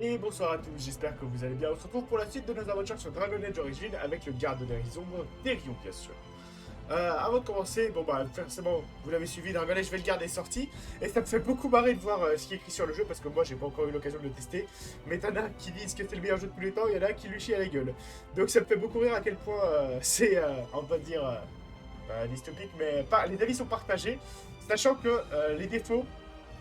Et bonsoir à tous, j'espère que vous allez bien. On se retrouve pour la suite de nos aventures sur Dragon Age Origins avec le garde des ombres, Thérion bien sûr. Avant de commencer, bon bah forcément vous l'avez suivi, Dragon Age Veilguard est sorti et ça me fait beaucoup marrer de voir ce qui est écrit sur le jeu parce que moi j'ai pas encore eu l'occasion de le tester. Mais t'en as qui disent que c'est le meilleur jeu de tous les temps, il y en a qui lui chient à la gueule. Donc ça me fait beaucoup rire à quel point c'est, on va dire, dystopique, mais pas, les avis sont partagés, sachant que les défauts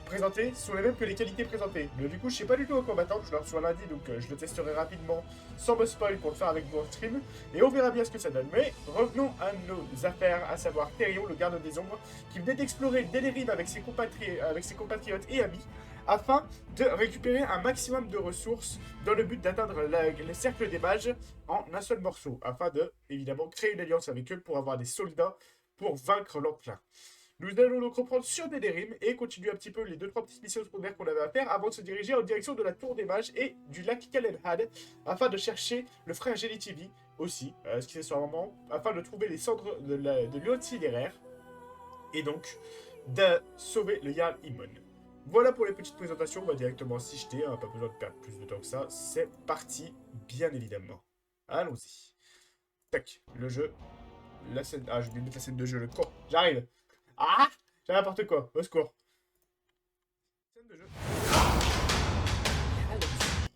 présentés sont les mêmes que les qualités présentées. Mais du coup, je sais pas du tout à quoi m'attendre. Je le reçois lundi, donc je le testerai rapidement sans me spoil pour le faire avec vous en stream. Et on verra bien ce que ça donne. Mais revenons à nos affaires, à savoir Thérion, le garde des ombres, qui venait d'explorer Delirium avec ses compatriotes et amis afin de récupérer un maximum de ressources dans le but d'atteindre le cercle des mages en un seul morceau, afin de, évidemment, créer une alliance avec eux pour avoir des soldats pour vaincre l'Enclin. Nous allons donc reprendre sur Delirium et continuer un petit peu les 2-3 petites missions secondaires qu'on avait à faire avant de se diriger en direction de la Tour des Mages et du lac Kalenhad afin de chercher le frère Gelitivi aussi, ce qui est sur un moment, afin de trouver les cendres de l'auxiliaire et donc de sauver le Jarl Imon. Voilà pour les petites présentations, on va directement s'y jeter, hein, pas besoin de perdre plus de temps que ça. C'est parti, bien évidemment. Allons-y. Tac, le jeu, la scène... Ah, je vais mettre la scène de jeu, le con. J'arrive. Ah, j'ai n'importe quoi, au secours. Scène de jeu. Allons-y.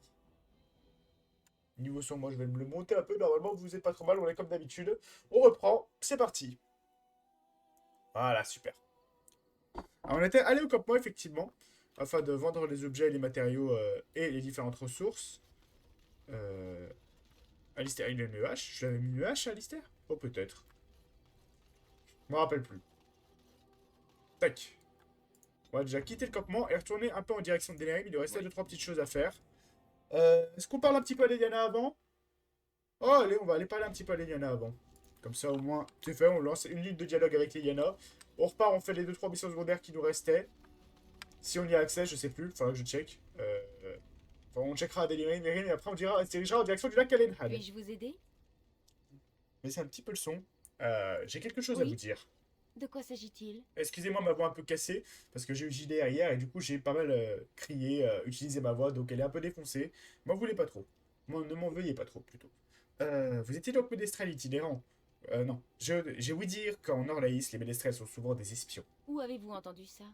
Niveau son, moi je vais me le monter un peu. Normalement, vous êtes pas trop mal, on est comme d'habitude. On reprend, c'est parti. Voilà, super. Alors, on était allé au campement, effectivement, afin de vendre les objets, les matériaux et les différentes ressources. Euh... Alistair, il a une hache. Je l'avais mis une hache, Alistair. Oh, peut-être. Je me rappelle plus. Tac. On va déjà quitter le campement et retourner un peu en direction de Delirium. Il lui restait 2-3 petites choses à faire. Est-ce qu'on parle un petit peu à Leliana avant? Oh, allez, on va aller parler un petit peu à Leliana avant. Comme ça, au moins, c'est fait. On lance une ligne de dialogue avec Leliana. On repart, on fait les 2-3 missions secondaires qui nous restaient. Si on y a accès, je sais plus. Faudra que je check. Enfin, on checkera à Delirium et après on se dirigera en direction du lac Kalenhad. Puis-je vous aider? Mais c'est un petit peu le son. J'ai quelque chose à vous Oui? dire. De quoi s'agit-il? Excusez-moi ma voix un peu cassée, parce que j'ai eu JDR hier et du coup j'ai pas mal crié, utilisé ma voix, donc elle est un peu défoncée. M'en voulez pas trop. Ne m'en veuillez pas trop, plutôt. Vous étiez donc ménestrel itinérant. Non. J'ai ouï dire qu'en Orlaïs, les ménestrels sont souvent des espions. Où avez-vous entendu ça?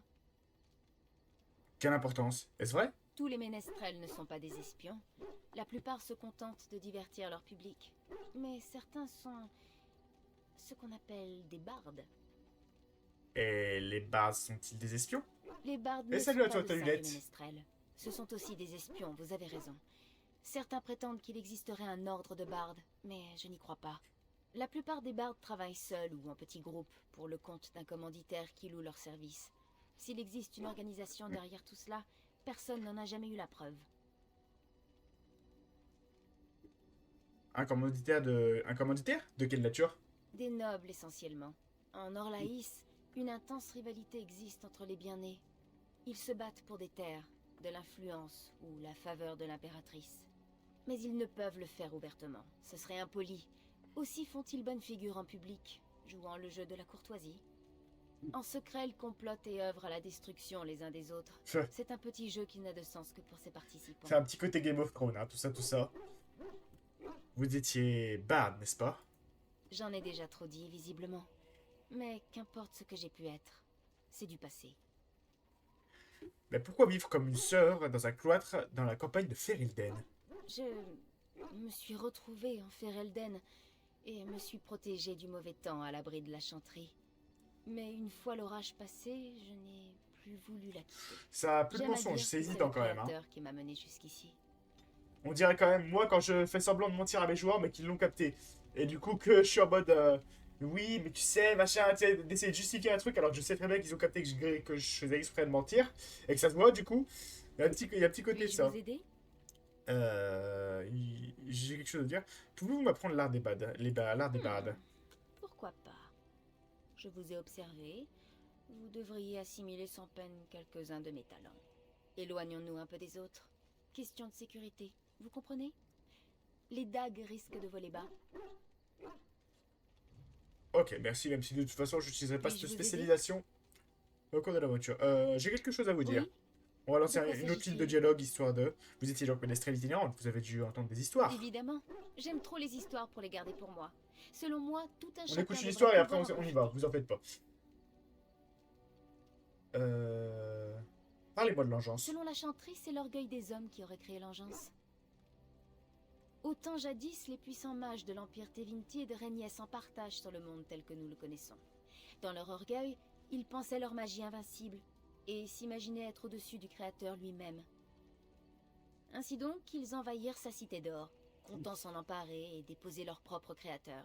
Quelle importance? Est-ce vrai? Tous les ménestrels ne sont pas des espions. La plupart se contentent de divertir leur public. Mais certains sont ce qu'on appelle des bardes. Et les bases sont-ils des espions? Les bardes Et ne salut sont à pas toi, de ta simples lunette. ménestrels. Ce sont aussi des espions, vous avez raison. Certains prétendent qu'il existerait un ordre de bardes, mais je n'y crois pas. La plupart des bardes travaillent seuls ou en petits groupes pour le compte d'un commanditaire qui loue leurs services. S'il existe une organisation derrière tout cela, personne n'en a jamais eu la preuve. Un commanditaire de... Un commanditaire? De quelle nature? Des nobles essentiellement. En Orlaïs, une intense rivalité existe entre les bien-nés. Ils se battent pour des terres, de l'influence ou la faveur de l'impératrice. Mais ils ne peuvent le faire ouvertement, ce serait impoli. Aussi font-ils bonne figure en public, jouant le jeu de la courtoisie. En secret, ils complotent et œuvrent à la destruction les uns des autres. C'est un petit jeu qui n'a de sens que pour ses participants. C'est un petit côté Game of Thrones, hein, tout ça, tout ça. Vous étiez bard, n'est-ce pas? J'en ai déjà trop dit, visiblement. Mais qu'importe ce que j'ai pu être, c'est du passé. Mais pourquoi vivre comme une sœur dans un cloître dans la campagne de Ferelden? Je me suis retrouvée en Ferelden et me suis protégée du mauvais temps à l'abri de la chanterie. Mais une fois l'orage passé, je n'ai plus voulu la quitter. Ça a plus de J'aime à mensonge, dire c'est que c'est hésitant le quand même. Hein. créateur qui m'a mené jusqu'ici. On dirait quand même, moi, quand je fais semblant de mentir à mes joueurs, mais qu'ils l'ont capté. Et du coup, que je suis en mode, oui, mais tu sais, machin, tu sais, d'essayer de justifier un truc, alors que je sais très bien qu'ils ont capté que je faisais exprès de mentir, et que ça se voit, du coup, il y a un petit côté de Puis-je ça. vous aider? J'ai quelque chose à dire. Pouvez-vous m'apprendre l'art des bades, l'art des bades? Pourquoi pas? Je vous ai observé. Vous devriez assimiler sans peine quelques-uns de mes talents. Éloignons-nous un peu des autres. Question de sécurité, vous comprenez? Les dagues risquent de voler bas. Ok, merci, même si de toute façon, je n'utiliserai pas Puis-je cette vous aider? spécialisation au cours de l'aventure. J'ai quelque chose à vous dire. Oui? On va lancer De quoi une autre ligne de s'agit-il? dialogue, histoire de... Vous étiez donc ménestrel itinérante, vous avez dû entendre des histoires. Évidemment, j'aime trop les histoires pour les garder pour moi. Selon moi, tout un On chacun écoute une devrait histoire et après pouvoir en on y va, profiter. vous en faites pas. Euh... Parlez-moi de l'engeance. Selon la chanterie, c'est l'orgueil des hommes qui aurait créé l'engeance. Autant jadis, les puissants mages de l'Empire Tevintier régnaient sans partage sur le monde tel que nous le connaissons. Dans leur orgueil, ils pensaient leur magie invincible et s'imaginaient être au-dessus du Créateur lui-même. Ainsi donc, ils envahirent sa cité d'or, comptant s'en emparer et déposer leur propre Créateur.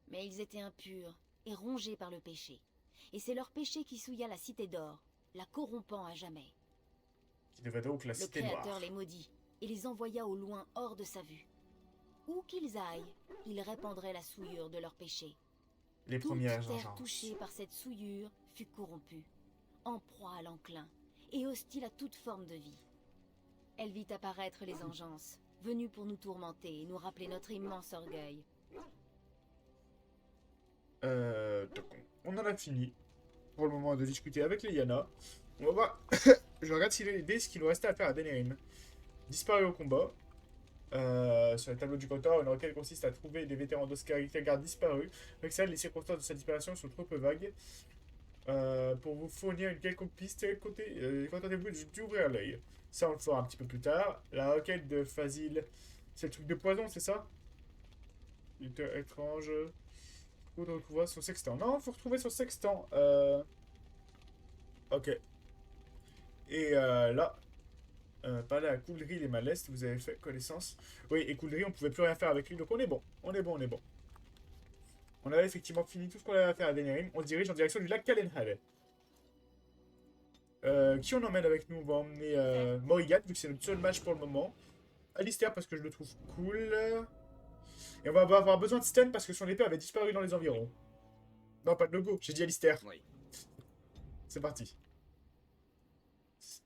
Mais ils étaient impurs et rongés par le péché. Et c'est leur péché qui souilla la cité d'or, la corrompant à jamais. Qui devait donc la Le cité Créateur noire. les maudit et les envoya au loin hors de sa vue. Où qu'ils aillent, ils répandraient la souillure de leur péché. Les Toute premières terre engeances. touchée par cette souillure fut corrompue, en proie à l'enclin, et hostile à toute forme de vie. Elle vit apparaître les engeances, venues pour nous tourmenter et nous rappeler notre immense orgueil. Donc, on en a fini pour le moment de discuter avec les Yana. On va voir. Je regarde s'il est ce qu'il nous restait à faire à Denerim. Disparu au combat. Sur le tableau du compteur, une requête consiste à trouver des vétérans d'Oscar garde disparus. Avec ça, les circonstances de sa disparition sont trop peu vagues. Pour vous fournir une quelconque piste, contentez-vous d'ouvrir l'œil. Ça, on le fera un petit peu plus tard. La requête de Fazil, c'est le truc de poison, c'est ça? Étrange. Faut retrouver son sextant. Non, faut retrouver son sextant. Ok. Et là, parler à Coulery les Malestes, vous avez fait connaissance. Oui, et Coulery, on pouvait plus rien faire avec lui, donc on est bon. On est bon, on est bon. On avait effectivement fini tout ce qu'on avait à faire à Denerim. On se dirige en direction du lac Kalenhale. Qui on emmène avec nous? On va emmener Morrigan, vu que c'est notre seul match pour le moment. Alistair, parce que je le trouve cool. Et on va avoir besoin de Sten, parce que son épée avait disparu dans les environs. Non, pas de logo, j'ai dit Alistair. Oui. C'est parti.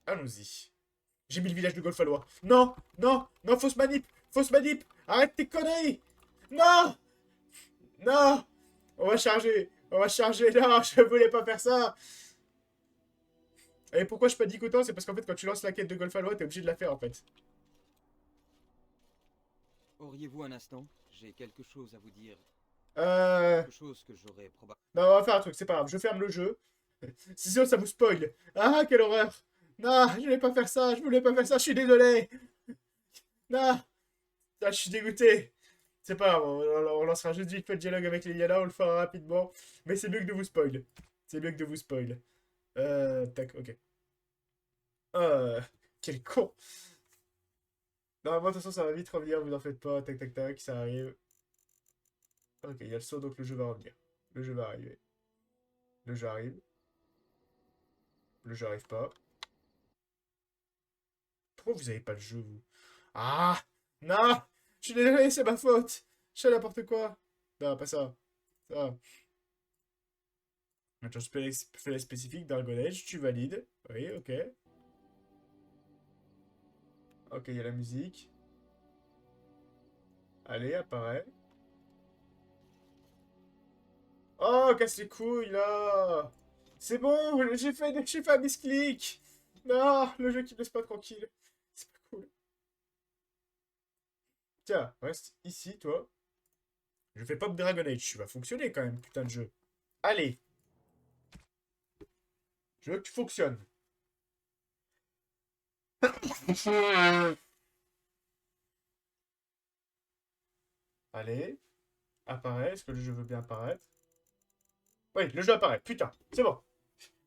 Allons-y. J'ai mis le village de Golfalois. Non, non, non, fausse manip, fausse manip. Arrête tes conneries. Non, non. On va charger, on va charger. Non, je voulais pas faire ça. Et pourquoi je panique autant? C'est parce qu'en fait, quand tu lances la quête de Golfalois, t'es obligé de la faire en fait. Auriez-vous un instant? J'ai quelque chose à vous dire. Euh... Quelque chose que j'aurais probablement... Non, on va faire un truc, c'est pas grave. Je ferme le jeu. Sinon, ça vous spoil. Ah, quelle horreur. Non, je voulais pas faire ça, je voulais pas faire ça, je suis désolé. Non. Ah, je suis dégoûté. C'est pas grave, on lancera juste vite fait le dialogue avec les Yana, on le fera rapidement. Mais c'est mieux que de vous spoil. C'est mieux que de vous spoil. Tac, ok. Quel con. Non, moi, de toute façon, ça va vite revenir, vous en faites pas. Tac, tac, tac, ça arrive. Ok, il y a le saut, donc le jeu va revenir. Le jeu va arriver. Le jeu arrive. Le jeu arrive pas. Pourquoi vous avez pas le jeu, vous? Ah! Non! Je suis désolé, c'est ma faute! Je fais n'importe quoi! Non, pas ça. Ça. Maintenant, je fais la spécifique Dragon Age, tu valides. Oui, ok. Ok, il y a la musique. Allez, apparaît. Oh, casse les couilles, là! C'est bon, j'ai fait un misclick! Non, le jeu qui me laisse pas tranquille. C'est pas cool. Tiens, reste ici, toi. Je fais Pop Dragon Age, tu vas fonctionner quand même, putain de jeu. Allez! Je veux que tu fonctionnes. Allez. Apparaît. Est-ce que le jeu veut bien apparaître? Oui, le jeu apparaît. Putain, c'est bon.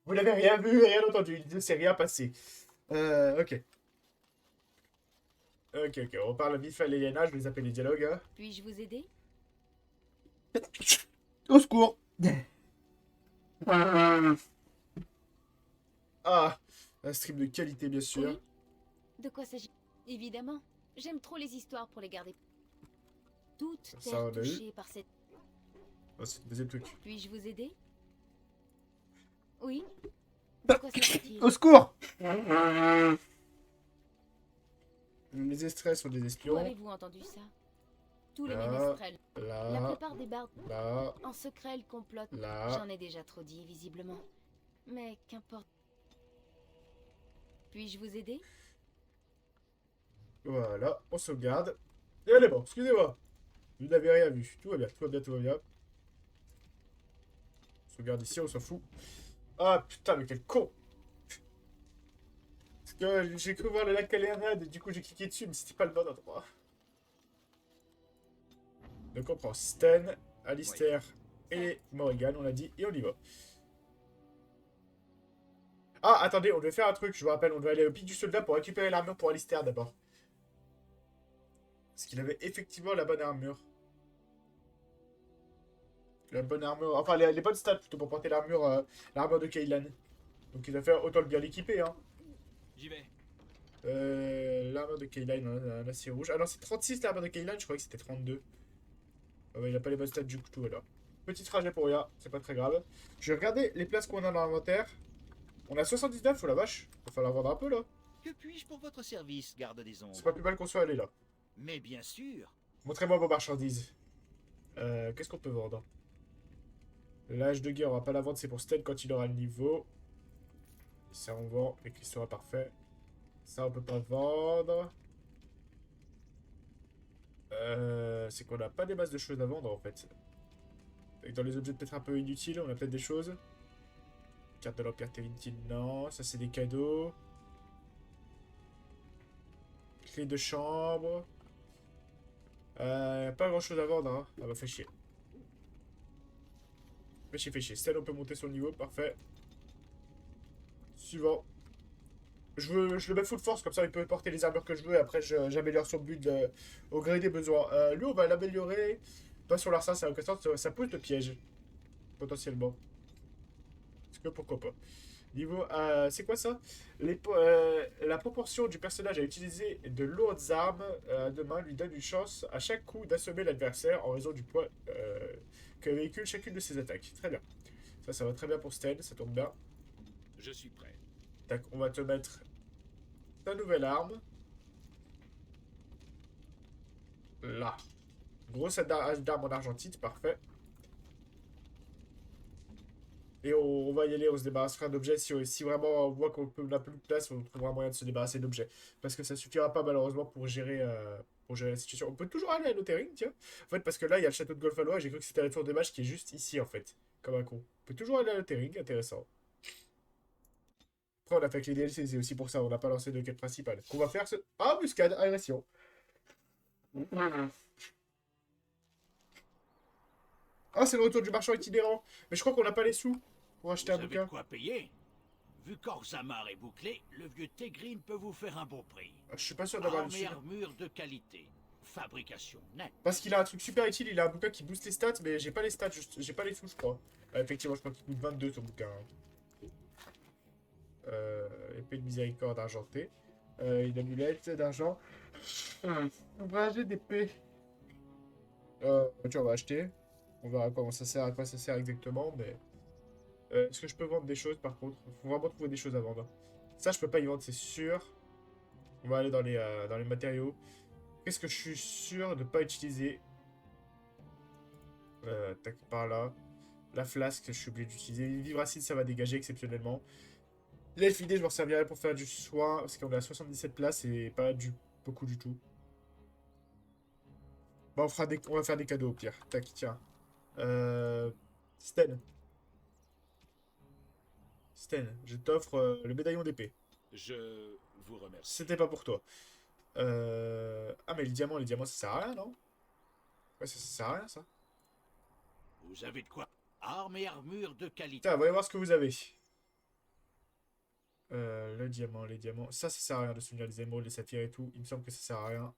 Vous n'avez rien vu, rien entendu. Il ne s'est rien passé. Ok. Ok, ok. On parle vite fait à Léliana. Je vais les appeler les dialogues. Hein. Puis-je vous aider? Au secours. Ah, un stream de qualité, bien sûr. Oui. De quoi s'agit... Évidemment. J'aime trop les histoires pour les garder. Toute Ça, terre on a eu. touchée par cette... Oh, c'est le deuxième truc. Puis-je vous aider? Oui. De quoi s'agit-il? Au secours. Les extraits sont des Où espions. avez-vous entendu ça? Tous les Là, ménestrels. La Là, plupart des bardes. là, En secret, elles complotent. là. J'en ai déjà trop dit, visiblement. Mais qu'importe. Puis-je vous aider? Voilà, on sauvegarde. Et elle est bon, excusez-moi. Vous n'avez rien vu. Tout va bien, tout va bien, tout va bien. On sauvegarde ici, on s'en fout. Ah putain, mais quel con! Parce que j'ai cru voir le lac Calénade et du coup j'ai cliqué dessus, mais c'était pas le bon endroit. Donc on prend Sten, Alistair et Morrigan, on l'a dit, et on y va. Ah, attendez, on devait faire un truc, je vous rappelle, on devait aller au pic du soldat pour récupérer l'armure pour Alistair d'abord. Parce qu'il avait effectivement la bonne armure. La bonne armure, enfin les bonnes stats plutôt pour porter l'armure de Kaylan. Donc il va faire autant le bien l'équiper, hein. J'y vais. L'armure de Kaylan, un acier rouge. Ah non, c'est 36 l'armure de Kaylan, je croyais que c'était 32. Ah ouais, il a pas les bonnes stats du coup, alors. Petit trajet pour rien, c'est pas très grave. Je vais regarder les places qu'on a dans l'inventaire. On a 79, oh la vache. Il va falloir vendre un peu là. Que puis-je pour votre service, garde des C'est ombres? pas plus mal qu'on soit allé là. Mais bien sûr. Montrez-moi vos marchandises. Qu'est-ce qu'on peut vendre? L'âge de guerre, on va pas la vendre, c'est pour Stel quand il aura le niveau. Ça on vend, et qu'il sera parfait. Ça on peut pas vendre. C'est qu'on n'a pas des masses de choses à vendre en fait. Et dans les objets peut-être un peu inutiles, on a peut-être des choses. Carte de l'Empire Tevintine, non. Ça c'est des cadeaux. Clé de chambre. Pas grand chose à vendre, hein. Ah bah fait chier. Fait chier, fait chier. Stel, on peut monter son niveau, parfait. Suivant. Je le mets full force, comme ça il peut porter les armures que je veux et après j'améliore son build au gré des besoins. Lui on va l'améliorer. Pas sur l'arsa, c'est un ça pose de piège. Potentiellement. Parce que pourquoi pas. Niveau. C'est quoi ça? La proportion du personnage à utiliser de lourdes armes de main lui donne une chance à chaque coup d'assommer l'adversaire en raison du poids que véhicule chacune de ses attaques. Très bien. Ça va très bien pour Sten, ça tombe bien. Je suis prêt. Tac, on va te mettre ta nouvelle arme. Là. Grosse d'arme en argentite, parfait. Et on va y aller, on se débarrassera d'objets. Si vraiment on voit qu'on n'a plus de place, on trouvera un moyen de se débarrasser d'objets. Parce que ça suffira pas malheureusement pour gérer la situation. On peut toujours aller à Lothering, tiens. En fait, parce que là, il y a le château de Golfalois et j'ai cru que c'était la tour des mages qui est juste ici, en fait. Comme un con. On peut toujours aller à Lothering, intéressant. Après, on a fait que les DLC, c'est aussi pour ça, on n'a pas lancé de quête principale. Qu'on va faire ce... Ah, embuscade, agression. Ah, c'est le retour du marchand itinérant. Mais je crois qu'on n'a pas les sous pour acheter un Vous avez bouquin. de quoi payer? Vu qu'Orzammar est bouclé, le vieux Tégrine peut vous faire un bon prix. Je suis pas sûr d'avoir le Armes sous. et armure de qualité. Fabrication nette. Parce qu'il a un truc super utile, il a un bouquin qui booste les stats, mais j'ai pas les stats, j'ai pas les sous, je crois. Effectivement, je crois qu'il coûte 22 son bouquin. Épée de miséricorde argentée. Une amulette d'argent. Ouvrage d'épée. Tu on va acheter. On verra comment ça sert, à quoi ça sert exactement, mais... Est-ce que je peux vendre des choses par contre? Faut vraiment trouver des choses à vendre. Ça, je peux pas y vendre, c'est sûr. On va aller dans les matériaux. Qu'est-ce que je suis sûr de pas utiliser? Tac, par là. La flasque, je suis obligé d'utiliser. Vibracide, ça va dégager exceptionnellement. L'elfidé, je m'en servirai pour faire du soin, parce qu'on est à 77 places et pas beaucoup du tout. Bon, on va faire des cadeaux au pire. Tac, tiens. Sten. Sten, je t'offre le médaillon d'épée. Je vous remercie. C'était pas pour toi. Ah, mais les diamants, ça sert à rien, non? Ouais, ça sert à rien, ça. Vous avez de quoi? Armes et armure de qualité. Tiens, voyons voir ce que vous avez. Le diamant, les diamants. Ça sert à rien de souvenir les émeraudes, les saphirs et tout. Il me semble que ça sert à rien.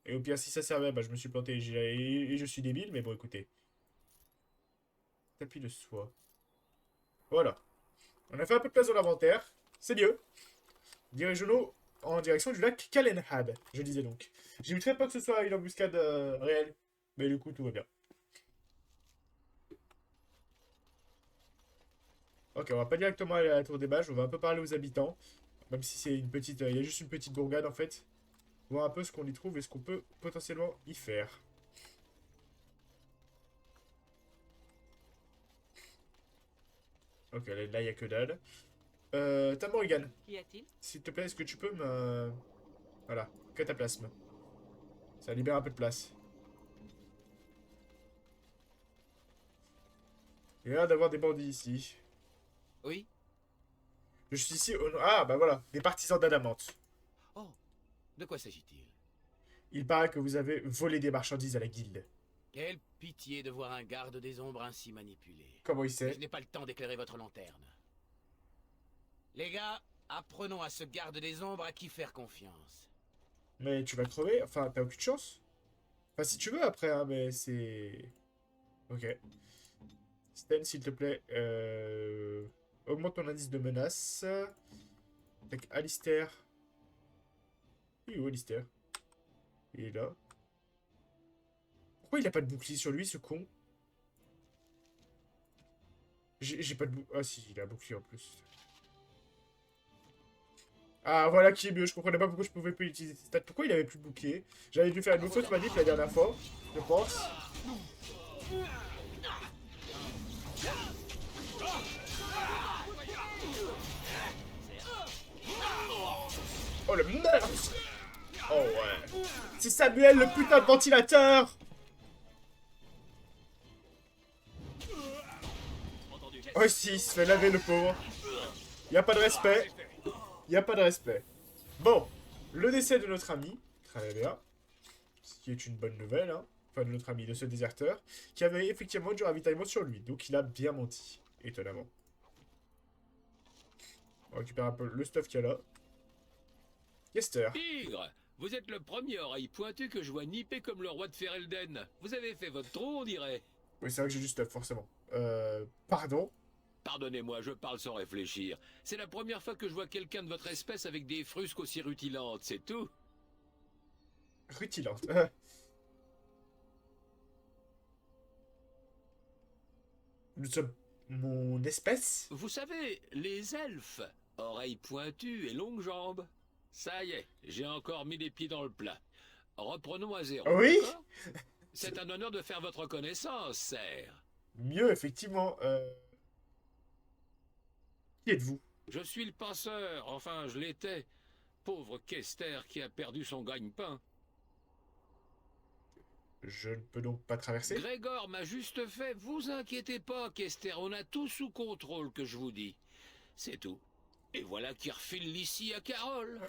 Et au pire, si ça servait, bah, je me suis planté et je suis débile, mais bon, écoutez. Tapis de soie. Voilà. On a fait un peu de place dans l'inventaire. C'est mieux. Dirigeons-nous en direction du lac Calenhad. Je disais donc. J'ai eu très peur que ce soit une embuscade réelle. Mais du coup, tout va bien. Ok, on va pas directement aller à la tour des mages. On va un peu parler aux habitants. Même si c'est une petite... Il y a juste une petite bourgade, en fait. Voir un peu ce qu'on y trouve et ce qu'on peut potentiellement y faire. Ok, là, il n'y a que dalle. T'as Morgane. Qu'y a-t-il? S'il te plaît, est-ce que tu peux me... Voilà, cataplasme. Ça libère un peu de place. Il y a l'air d'avoir des bandits ici. Oui? Je suis ici au... Ah, bah voilà, des partisans d'Adamante. Oh, de quoi s'agit-il? Il paraît que vous avez volé des marchandises à la guilde. Quelle pitié de voir un garde des ombres ainsi manipulé. Comment il Mais sait? je n'ai pas le temps d'éclairer votre lanterne. Les gars, apprenons à ce garde des ombres à qui faire confiance. Mais tu vas crever? Enfin, t'as aucune chance? Enfin, si tu veux, après, hein, mais c'est... Ok. Sten, s'il te plaît, augmente ton indice de menace. Avec Alistair. Il est où, Alistair? Il est là. Pourquoi il a pas de bouclier sur lui, ce con? J'ai pas de bouclier. Ah si, il a un bouclier en plus. Ah, voilà qui est mieux. Je comprenais pas pourquoi je pouvais plus utiliser ses stats. Pourquoi il avait plus de bouclier? J'avais dû faire une fausse manip la dernière fois, je pense. Oh le meurtre! Oh ouais. C'est Samuel, le putain de ventilateur! Oh si, il se fait laver le pauvre. Y a pas de respect. Y a pas de respect. Bon, le décès de notre ami, très bien, ce qui est une bonne nouvelle, hein. Enfin de notre ami, de ce déserteur, qui avait effectivement du ravitaillement sur lui, donc il a bien menti, étonnamment. On récupère un peu le stuff qu'il y a là. Kester. Tigre, vous êtes le premier oreille pointue que je vois nipper comme le roi de Ferelden. Vous avez fait votre trou, on dirait. Oui, c'est vrai que j'ai du stuff, forcément. Pardon? Pardonnez-moi, je parle sans réfléchir. C'est la première fois que je vois quelqu'un de votre espèce avec des frusques aussi rutilantes, c'est tout. Rutilante. Nous sommes mon espèce? Vous savez, les elfes, oreilles pointues et longues jambes. Ça y est, j'ai encore mis les pieds dans le plat. Reprenons à zéro, Oui. d'accord? C'est un honneur de faire votre connaissance, serf. Mieux, effectivement. Qui êtes-vous? Je suis le passeur, enfin je l'étais. Pauvre Kester qui a perdu son gagne-pain. Je ne peux donc pas traverser? Grégor m'a juste fait. Vous inquiétez pas, Kester, on a tout sous contrôle que je vous dis. C'est tout. Et voilà qui refile l'ici à Carole.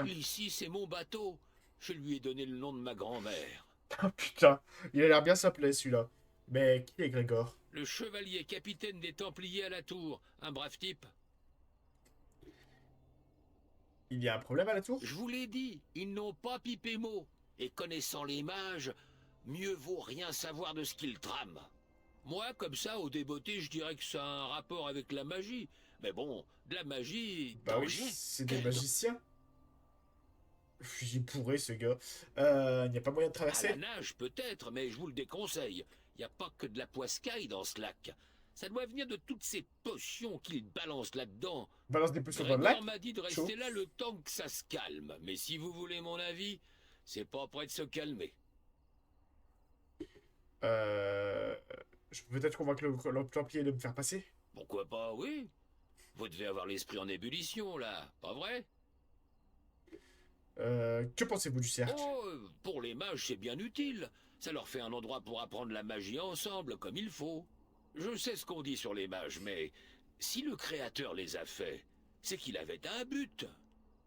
L'ici, c'est mon bateau. Je lui ai donné le nom de ma grand-mère. Oh putain, il a l'air bien s'appeler celui-là. Mais qui est Grégor? Le chevalier capitaine des Templiers à la tour. Un brave type. Il y a un problème à la tour? Je vous l'ai dit, ils n'ont pas pipé mot. Et connaissant les mages, mieux vaut rien savoir de ce qu'ils trament. Moi, comme ça, au débeauté, je dirais que ça a un rapport avec la magie. Mais bon, de la magie... Bah oui, danger. c'est des Quel- magiciens. Il est pourré ce gars. Il n'y a pas moyen de À la traverser? nage, peut-être, mais je vous le déconseille. Il n'y a pas que de la poiscaille dans ce lac. Ça doit venir de toutes ces potions qu'ils balancent là-dedans. Balance des potions dans le lac? Grégor m'a dit de Chaud. rester là le temps que ça se calme. Mais si vous voulez mon avis, c'est pas près de se calmer. Je peux peut-être convaincre le Templier de me faire passer? Pourquoi pas, oui. Vous devez avoir l'esprit en ébullition, là, pas vrai? Que pensez-vous du cercle? Oh, pour les mages, c'est bien utile. Ça leur fait un endroit pour apprendre la magie ensemble, comme il faut. Je sais ce qu'on dit sur les mages, mais si le Créateur les a faits, c'est qu'il avait un but.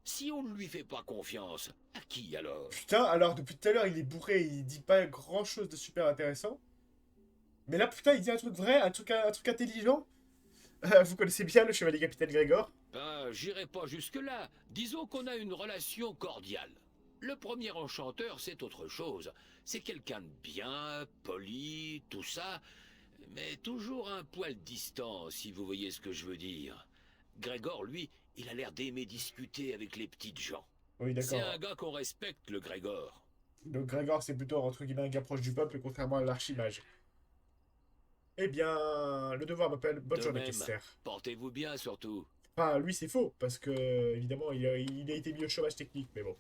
Si on ne lui fait pas confiance, à qui alors? Putain, alors depuis tout à l'heure il est bourré, il dit pas grand-chose de super intéressant. Mais là putain il dit un truc vrai, un truc intelligent. Vous connaissez bien le chevalier capitaine Grégor? Ben, j'irai pas jusque-là. Disons qu'on a une relation cordiale. Le premier enchanteur, c'est autre chose. C'est quelqu'un de bien, poli, tout ça, mais toujours un poil distant, si vous voyez ce que je veux dire. Grégor, lui, il a l'air d'aimer discuter avec les petites gens. Oui C'est d'accord. un gars qu'on respecte, le Grégor. Donc Grégor c'est plutôt entre guillemets un gars proche du peuple, contrairement à l'archimage. Eh bien, le devoir m'appelle. Bonne De journée, même. Kester. Portez-vous bien, surtout. Enfin, lui c'est faux, parce que évidemment il a été mis au chômage technique, mais bon.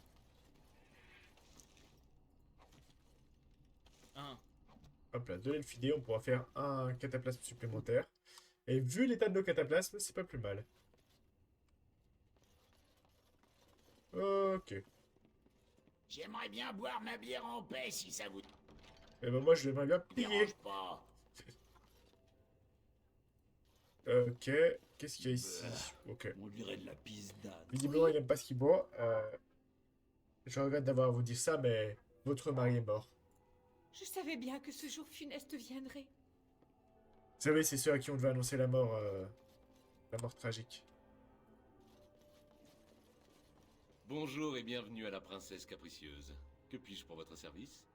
Hop là, de l'elfidé, on pourra faire un cataplasme supplémentaire. Et vu l'état de nos cataplasmes, c'est pas plus mal. Ok. J'aimerais bien boire ma bière en paix si ça vous Et ben moi, je l'aimerais bien plier. dérange pas. Ok. Qu'est-ce qu'il y a ici? Ok. On dirait de la pisse d'âne. Visiblement, il aime pas ce qu'il boit. Je regrette d'avoir à vous dire ça, mais votre mari est mort. Je savais bien que ce jour funeste viendrait. Vous savez, c'est ceux à qui on devait annoncer la mort tragique. Bonjour et bienvenue à la princesse capricieuse. Que puis-je pour votre service?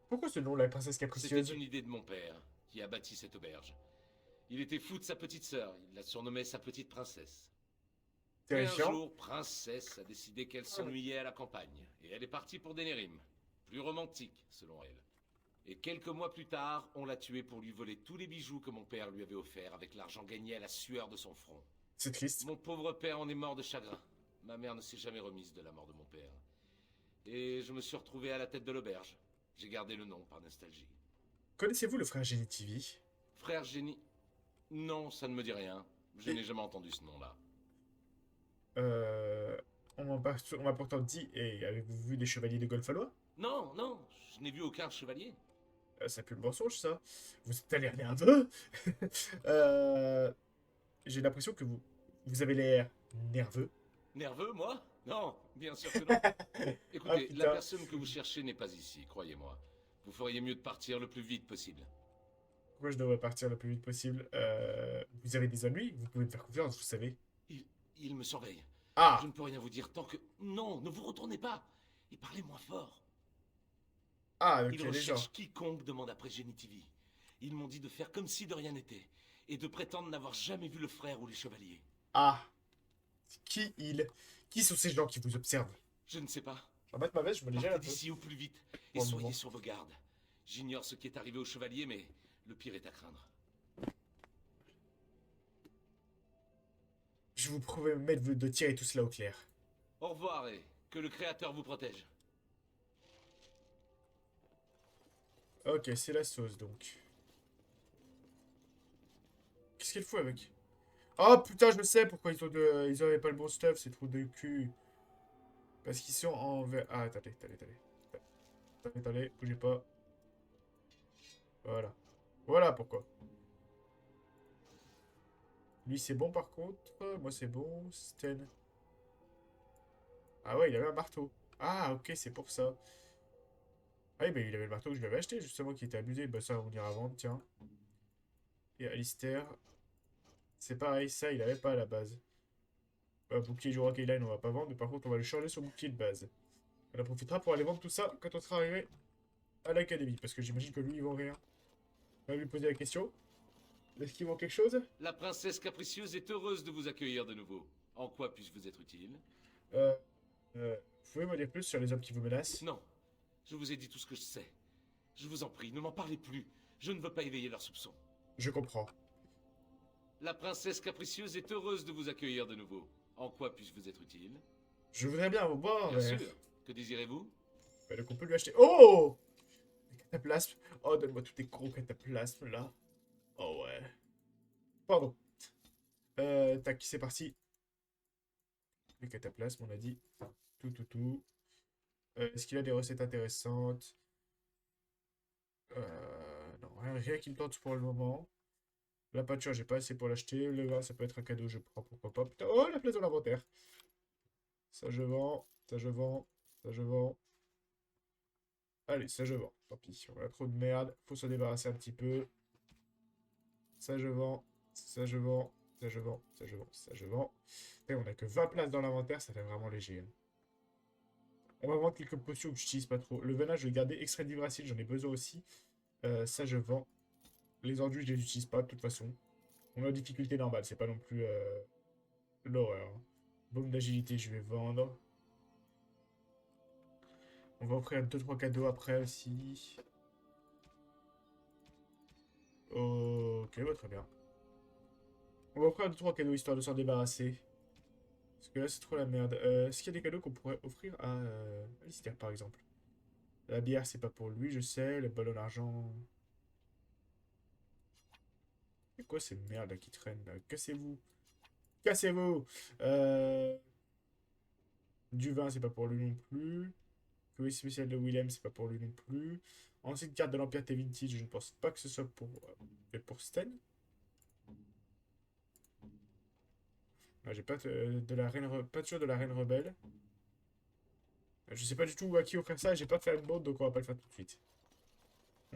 Pourquoi ce nom, la princesse C'était capricieuse? une idée de mon père, qui a bâti cette auberge. Il était fou de sa petite sœur, il la surnommait sa petite princesse. Et un Terrifiant. jour, Princesse a décidé qu'elle s'ennuyait à la campagne, et elle est partie pour Denerim, plus romantique, selon elle. Et quelques mois plus tard, on l'a tuée pour lui voler tous les bijoux que mon père lui avait offerts avec l'argent gagné à la sueur de son front. C'est triste. Mon pauvre père en est mort de chagrin. Ma mère ne s'est jamais remise de la mort de mon père. Et je me suis retrouvé à la tête de l'auberge. J'ai gardé le nom par nostalgie. Connaissez-vous le frère Jenny TV? Frère Génie? Non, ça ne me dit rien. Je n'ai jamais entendu ce nom-là. On m'a pourtant dit, et avez-vous vu des chevaliers de Golfalois? Non, non, je n'ai vu aucun chevalier. Ça pue le mensonge, ça. Vous êtes l'air nerveux. J'ai l'impression que vous avez l'air nerveux. Nerveux, moi? Non, bien sûr que non. Écoutez, putain. la personne que vous cherchez n'est pas ici, croyez-moi. Vous feriez mieux de partir le plus vite possible. Pourquoi je devrais partir le plus vite possible? Vous avez des ennuis? Vous pouvez me faire confiance, vous savez. Il me surveille. Ah! Je ne peux rien vous dire tant que... Non, ne vous retournez pas. Et parlez moins fort. Ah, ok, Il les gens. recherche quiconque demande après Jenny TV. Ils m'ont dit de faire comme si de rien n'était. Et de prétendre n'avoir jamais vu le frère ou les chevaliers. Ah! Qui sont ces gens qui vous observent? Je ne sais pas. Je vais mettre ma veste, je me légère un Partez peu. d'ici au plus vite. Et Pour le soyez moment. sur vos gardes. J'ignore ce qui est arrivé aux chevaliers, mais le pire est à craindre. Je vous promets de tirer tout cela au clair. Au revoir et que le Créateur vous protège. Ok, c'est la sauce donc. Qu'est-ce qu'elle fout avec? Oh putain, je sais pourquoi ils avaient pas le bon stuff, c'est trop de cul. Parce qu'ils sont en verre. Ah, attendez, bougez pas. Voilà. Voilà pourquoi. Lui c'est bon par contre, moi c'est bon, Sten. Ah ouais, il avait un marteau. Ah ok, c'est pour ça. Ah oui, bah il avait le marteau que je lui avais acheté justement qui était abusé. Bah ça on ira vendre, tiens. Et Alistair. C'est pareil, ça il avait pas à la base. Bouclier du Rock Line on va pas vendre, mais par contre on va le changer sur bouclier de base. On en profitera pour aller vendre tout ça quand on sera arrivé à l'académie. Parce que j'imagine que lui il vend rien. On va lui poser la question. Est-ce qu'il vend quelque chose? La princesse capricieuse est heureuse de vous accueillir de nouveau. En quoi puis-je vous être utile? Vous pouvez me dire plus sur les hommes qui vous menacent? Non, je vous ai dit tout ce que je sais. Je vous en prie, ne m'en parlez plus. Je ne veux pas éveiller leurs soupçons. Je comprends. La princesse capricieuse est heureuse de vous accueillir de nouveau. En quoi puis-je vous être utile? Je voudrais bien vous boire, Bien mais... sûr. Que désirez-vous? Donc on peut lui acheter... Oh! Des cataplasmes. Oh, donne-moi tous tes gros cataplasmes, là. Oh, ouais. Pardon. Tac, c'est parti. Les cataplasmes, on a dit. Tout. Est-ce qu'il a des recettes intéressantes? Non, rien qui me tente pour le moment. La peinture, j'ai pas assez pour l'acheter. Le vin, ça peut être un cadeau, je prends, pourquoi pas. Putain, oh, la place dans l'inventaire. Ça, je vends. Ça, je vends. Ça, je vends. Allez, ça, je vends. Tant pis, on a trop de merde. Faut se débarrasser un petit peu. Ça, je vends. Ça, je vends. Ça, je vends. Ça, je vends. Ça, je vends. Et on a que 20 places dans l'inventaire, ça fait vraiment léger. Hein. On va vendre quelques potions que j'utilise pas trop. Le venin, je vais le garder. Extrait d'Yggdrasil, j'en ai besoin aussi. Ça, je vends. Les enduits, je les utilise pas, de toute façon. On est en difficulté normale, c'est pas non plus l'horreur. Hein. Baume d'agilité, je vais vendre. On va offrir 2-3 cadeaux après aussi. Ok, bah, très bien. On va offrir 2-3 cadeaux histoire de s'en débarrasser. Parce que là, c'est trop la merde. Est-ce qu'il y a des cadeaux qu'on pourrait offrir à Alistair, par exemple? La bière, c'est pas pour lui, je sais. Le ballon d'argent... C'est quoi ces merdes là qui traînent là? Cassez-vous. Cassez-vous. Du vin, c'est pas pour lui non plus. Oui, spécial de Willem, c'est pas pour lui non plus. Ensuite, carte de l'Empire T-Vintage, je ne pense pas que ce soit pour Sten. J'ai pas de la reine, pas toujours de la reine rebelle. Je sais pas du tout à qui offrir ça, et j'ai pas fait une mode, donc on va pas le faire tout de suite.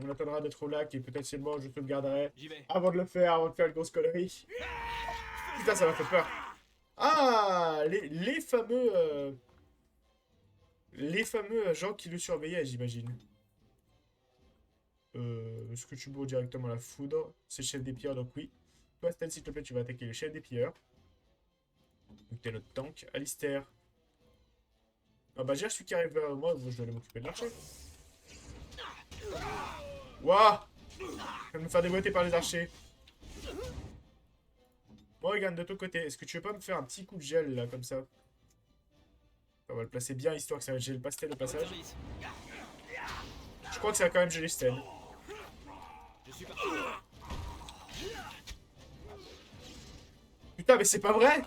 On attendra d'être au lac, et peut-être c'est bon, je te le garderai. J'y vais. Avant de le faire, avant de faire une grosse connerie. Putain, ça m'a fait peur. Ah, les fameux... les fameux gens qui le surveillaient, j'imagine. Est-ce que tu bourres directement la foudre? C'est le chef des pilleurs, donc oui. Toi, Stan, s'il te plaît, tu vas attaquer le chef des pilleurs. Donc t'es notre tank. Alistair. Ah bah j'ai celui qui arrive vers moi, je dois aller m'occuper de l'archer. Waouh! Je vais me faire déboîter par les archers. Bon, regarde de ton côté. Est-ce que tu veux pas me faire un petit coup de gel là, comme ça? On va le placer bien, histoire que ça va geler le pastel au passage. Je crois que ça va quand même geler Sten. Je suis parti. Putain, mais c'est pas vrai!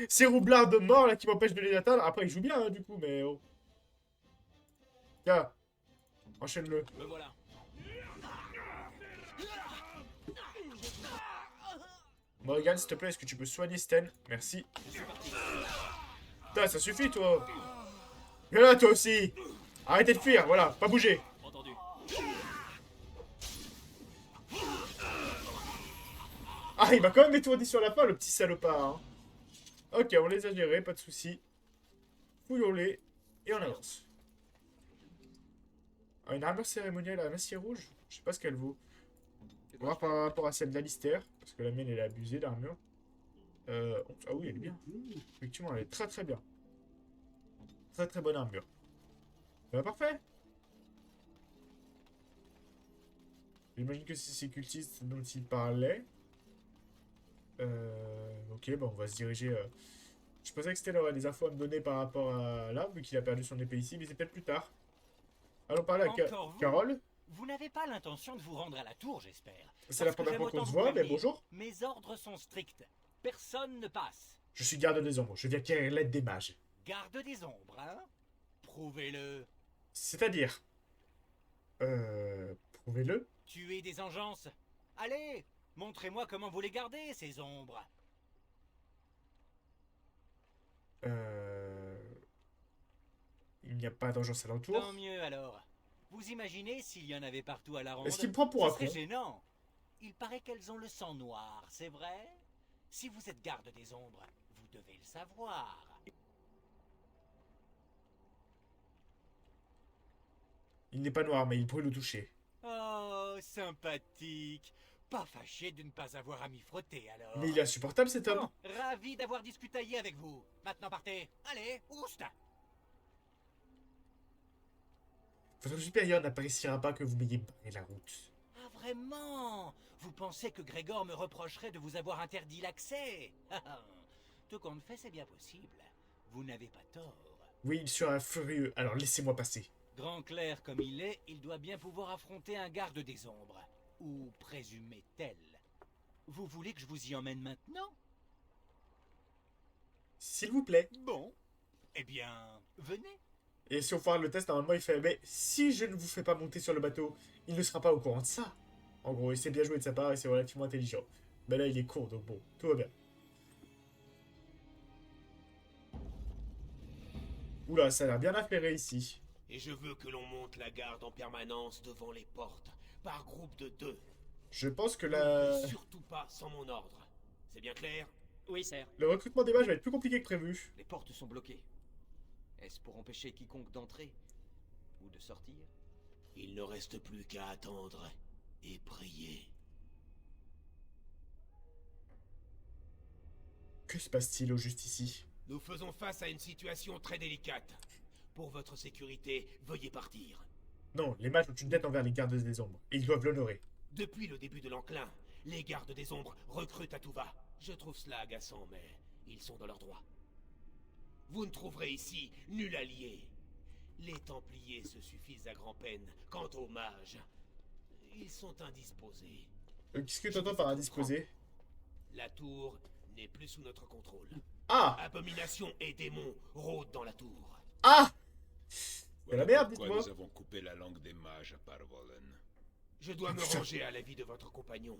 Ces roublards de mort là qui m'empêchent de les atteindre. Après, ils jouent bien, hein, du coup, mais oh. Tiens, enchaîne-le. Me voilà. Morgan, s'il te plaît, est-ce que tu peux soigner Sten? Merci. Je suis parti. Putain, ça suffit, toi! Viens là, toi aussi! Arrêtez de fuir, voilà, pas bouger! Entendu. Ah, il m'a quand même étourdi sur la fin, le petit salopard. Hein. Ok, on les a gérés, pas de soucis. Fouillons-les et on avance. Ah, une armure cérémonielle à l'acier rouge? Je sais pas ce qu'elle vaut. On va voir par rapport à celle d'Alistair, parce que la mienne elle est abusée l'armure. Ah oui, elle est bien. Effectivement, elle est très très bien. Très très bonne armure. Bah, parfait. J'imagine que c'est ces cultistes dont il parlait. Ok, bon, on va se diriger. Je pensais que Sten aurait des infos à me donner par rapport à là, vu qu'il a perdu son épée ici, mais c'est peut-être plus tard. Allons parler à Encore vous Carole. Vous n'avez pas l'intention de vous rendre à la tour, j'espère. C'est la Parce que première fois j'aime qu'on se autant voit, vous mais prévenir, bonjour. Mes ordres sont stricts. Personne ne passe. Je suis garde des ombres, je viens acquérir l'aide des mages. Garde des ombres, hein? Prouvez-le. C'est-à-dire... Prouvez-le. Tuez des engeances. Allez, montrez-moi comment vous les gardez, ces ombres. Il n'y a pas d'engeance alentour. Tant mieux alors. Vous imaginez s'il y en avait partout à la ronde? Est-ce qu'il me prend pour un Ce serait con? gênant. Il paraît qu'elles ont le sang noir, c'est vrai? Si vous êtes garde des ombres, vous devez le savoir. Il n'est pas noir, mais il brûle au toucher. Oh, sympathique. Pas fâché de ne pas avoir à m'y frotter alors. Mais il est insupportable cet homme. Bon, ravi d'avoir discutaillé avec vous. Maintenant partez. Allez, oust. Votre supérieur n'appréciera pas que vous m'ayez barré la route. Ah vraiment? Vous pensez que Grégor me reprocherait de vous avoir interdit l'accès? Tout compte fait, c'est bien possible. Vous n'avez pas tort. Oui, il sera furieux, alors laissez-moi passer. Grand clerc comme il est, il doit bien pouvoir affronter un garde des ombres. Ou présumé tel. Vous voulez que je vous y emmène maintenant? S'il vous plaît. Bon. Eh bien, venez. Et si on fait le test, normalement il fait, mais si je ne vous fais pas monter sur le bateau, il ne sera pas au courant de ça. En gros, il s'est bien joué de sa part et c'est relativement intelligent. Mais là, il est court, donc bon, tout va bien. Oula, ça a l'air bien affairé ici. Et je veux que l'on monte la garde en permanence devant les portes, par groupe de 2. Je pense que N'ouvrez surtout pas sans mon ordre. C'est bien clair? Oui, sir. le recrutement des mages va être plus compliqué que prévu. Les portes sont bloquées. Est-ce pour empêcher quiconque d'entrer ou de sortir? Il ne reste plus qu'à attendre et prier. Que se passe-t-il au juste ici? Nous faisons face à une situation très délicate. Pour votre sécurité, veuillez partir. Non, les mages ont une dette envers les gardes des ombres, et ils doivent l'honorer. Depuis le début de l'enclin, les gardes des ombres recrutent à tout va. Je trouve cela agaçant, mais ils sont dans leur droit. Vous ne trouverez ici nul allié. Les Templiers se suffisent à grand-peine. Quant aux mages, ils sont indisposés. Qu'est-ce que tu entends par indisposé? La tour n'est plus sous notre contrôle. Ah! Abomination et démons rôdent dans la tour. Ah! Voilà la merde, pourquoi dites-moi. nous avons coupé la langue des mages à Parvolen. Je dois me Putain. ranger à l'avis de votre compagnon.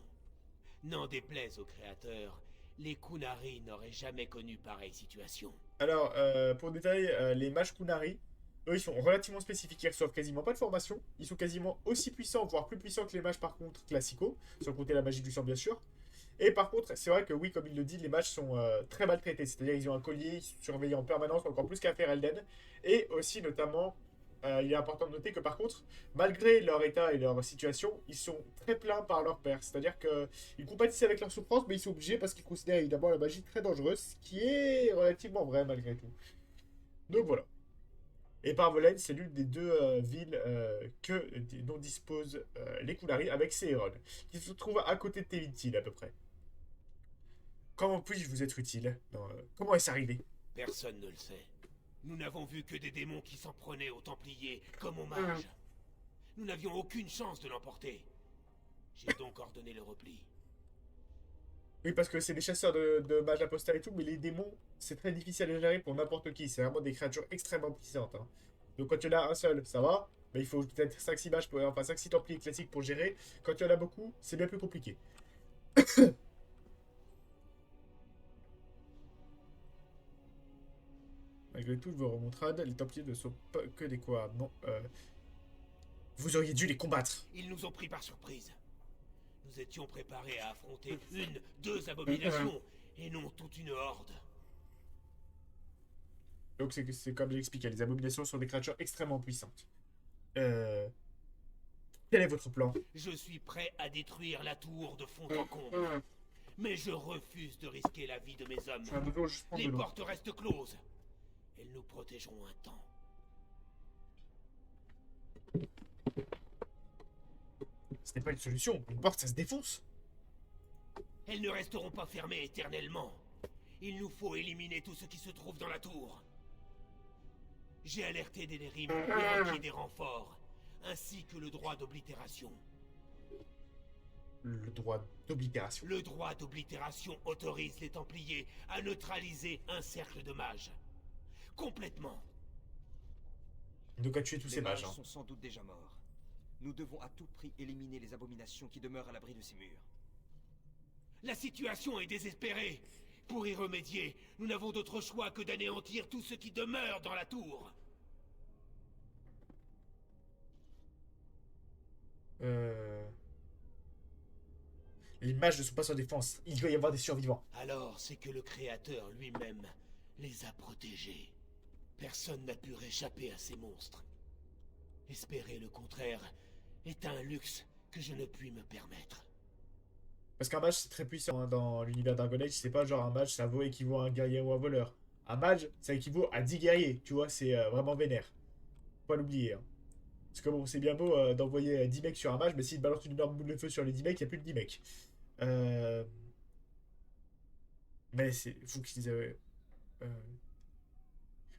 N'en déplaise au créateur, les Kunari n'auraient jamais connu pareille situation. Alors, pour détailler, les mages Kunari, eux, ils sont relativement spécifiques, ils reçoivent quasiment pas de formation. Ils sont quasiment aussi puissants, voire plus puissants que les mages, par contre, classicaux, sans compter la magie du sang, bien sûr. Et par contre, c'est vrai que oui, comme il le dit, les mages sont très maltraités. C'est-à-dire ils ont un collier, ils sont surveillés en permanence, encore plus qu'à faire Elden. Et aussi, notamment, il est important de noter que par contre, malgré leur état et leur situation, ils sont très plaints par leur père. C'est-à-dire qu'ils compatissent avec leur souffrance, mais ils sont obligés parce qu'ils considèrent évidemment la magie très dangereuse, ce qui est relativement vrai malgré tout. Donc voilà. Et Parvolen, c'est l'une des deux villes dont disposent les Kunari avec Seheron, qui se trouve à côté de Tevintil à peu près. Comment puis-je vous être utile? Comment est-ce arrivé? Personne ne le sait. Nous n'avons vu que des démons qui s'en prenaient aux Templiers comme aux mages. Nous n'avions aucune chance de l'emporter. J'ai donc ordonné le repli. Oui, parce que c'est des chasseurs de mages apostats et tout, mais les démons, c'est très difficile à gérer pour n'importe qui. C'est vraiment des créatures extrêmement puissantes. Hein. Donc quand il y en a un seul, ça va. Mais il faut peut-être 5-6 mages, enfin 5-6 templiers classiques pour gérer. Quand il y en a beaucoup, c'est bien plus compliqué. Malgré toutes vos remontrades, les templiers ne sont pas que des quoi. Non, vous auriez dû les combattre. Ils nous ont pris par surprise. Nous étions préparés à affronter une, deux abominations, et non toute une horde. Donc c'est comme j'expliquais, les abominations sont des créatures extrêmement puissantes. Quel est votre plan? Je suis prêt à détruire la tour de fond en comble. Mais je refuse de risquer la vie de mes hommes. Je vais de l'eau, juste prendre Les de l'eau. portes restent closes. Elles nous protégeront un temps. Ce n'est pas une solution. Une porte, ça se défonce. Elles ne resteront pas fermées éternellement. Il nous faut éliminer tout ce qui se trouve dans la tour. J'ai alerté des Nérim et requis des renforts, ainsi que le droit d'oblitération. Le droit d'oblitération. Le droit d'oblitération autorise les Templiers à neutraliser un cercle de mages. Complètement. Donc à tuer tous ces Les mages. mages Hein. sont sans doute déjà morts. Nous devons à tout prix éliminer les abominations qui demeurent à l'abri de ces murs. La situation est désespérée. Pour y remédier, nous n'avons d'autre choix que d'anéantir tout ce qui demeure dans la tour. Les mages ne sont pas sans défense. Il doit y avoir des survivants. Alors c'est que le Créateur lui-même les a protégés. Personne n'a pu réchapper à ces monstres. Espérer le contraire est un luxe que je ne puis me permettre. Parce qu'un mage, c'est très puissant hein, dans l'univers Dragon Age. C'est pas genre un mage, ça vaut équivaut à un guerrier ou un voleur. Un mage, ça équivaut à 10 guerriers. Tu vois, c'est vraiment vénère. Faut pas l'oublier. Hein. Parce que bon, c'est bien beau d'envoyer 10 mecs sur un mage, mais s'il balance une énorme boule de feu sur les 10 mecs, il n'y a plus de 10 mecs. Mais c'est vous qui les avez...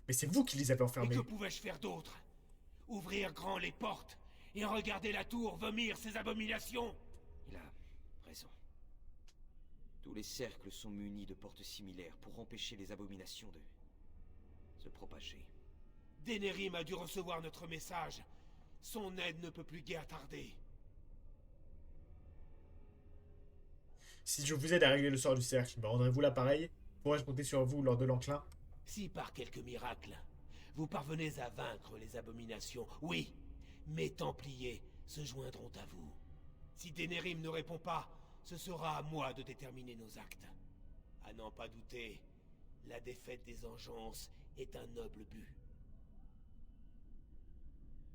Mais c'est vous qui les avez Et enfermés. que pouvais-je faire d'autre? Ouvrir grand les portes et regarder la tour vomir ces abominations? Il a raison. Tous les cercles sont munis de portes similaires pour empêcher les abominations de se propager. Denerim a dû recevoir notre message. Son aide ne peut plus guère tarder. Si je vous aide à régler le sort du cercle, me rendrez-vous l'appareil? Pourrais-je compter sur vous lors de l'enclin? Si par quelque miracle, vous parvenez à vaincre les abominations, oui, mes Templiers se joindront à vous. Si Denerim ne répond pas, ce sera à moi de déterminer nos actes. À n'en pas douter, la défaite des Engeances est un noble but.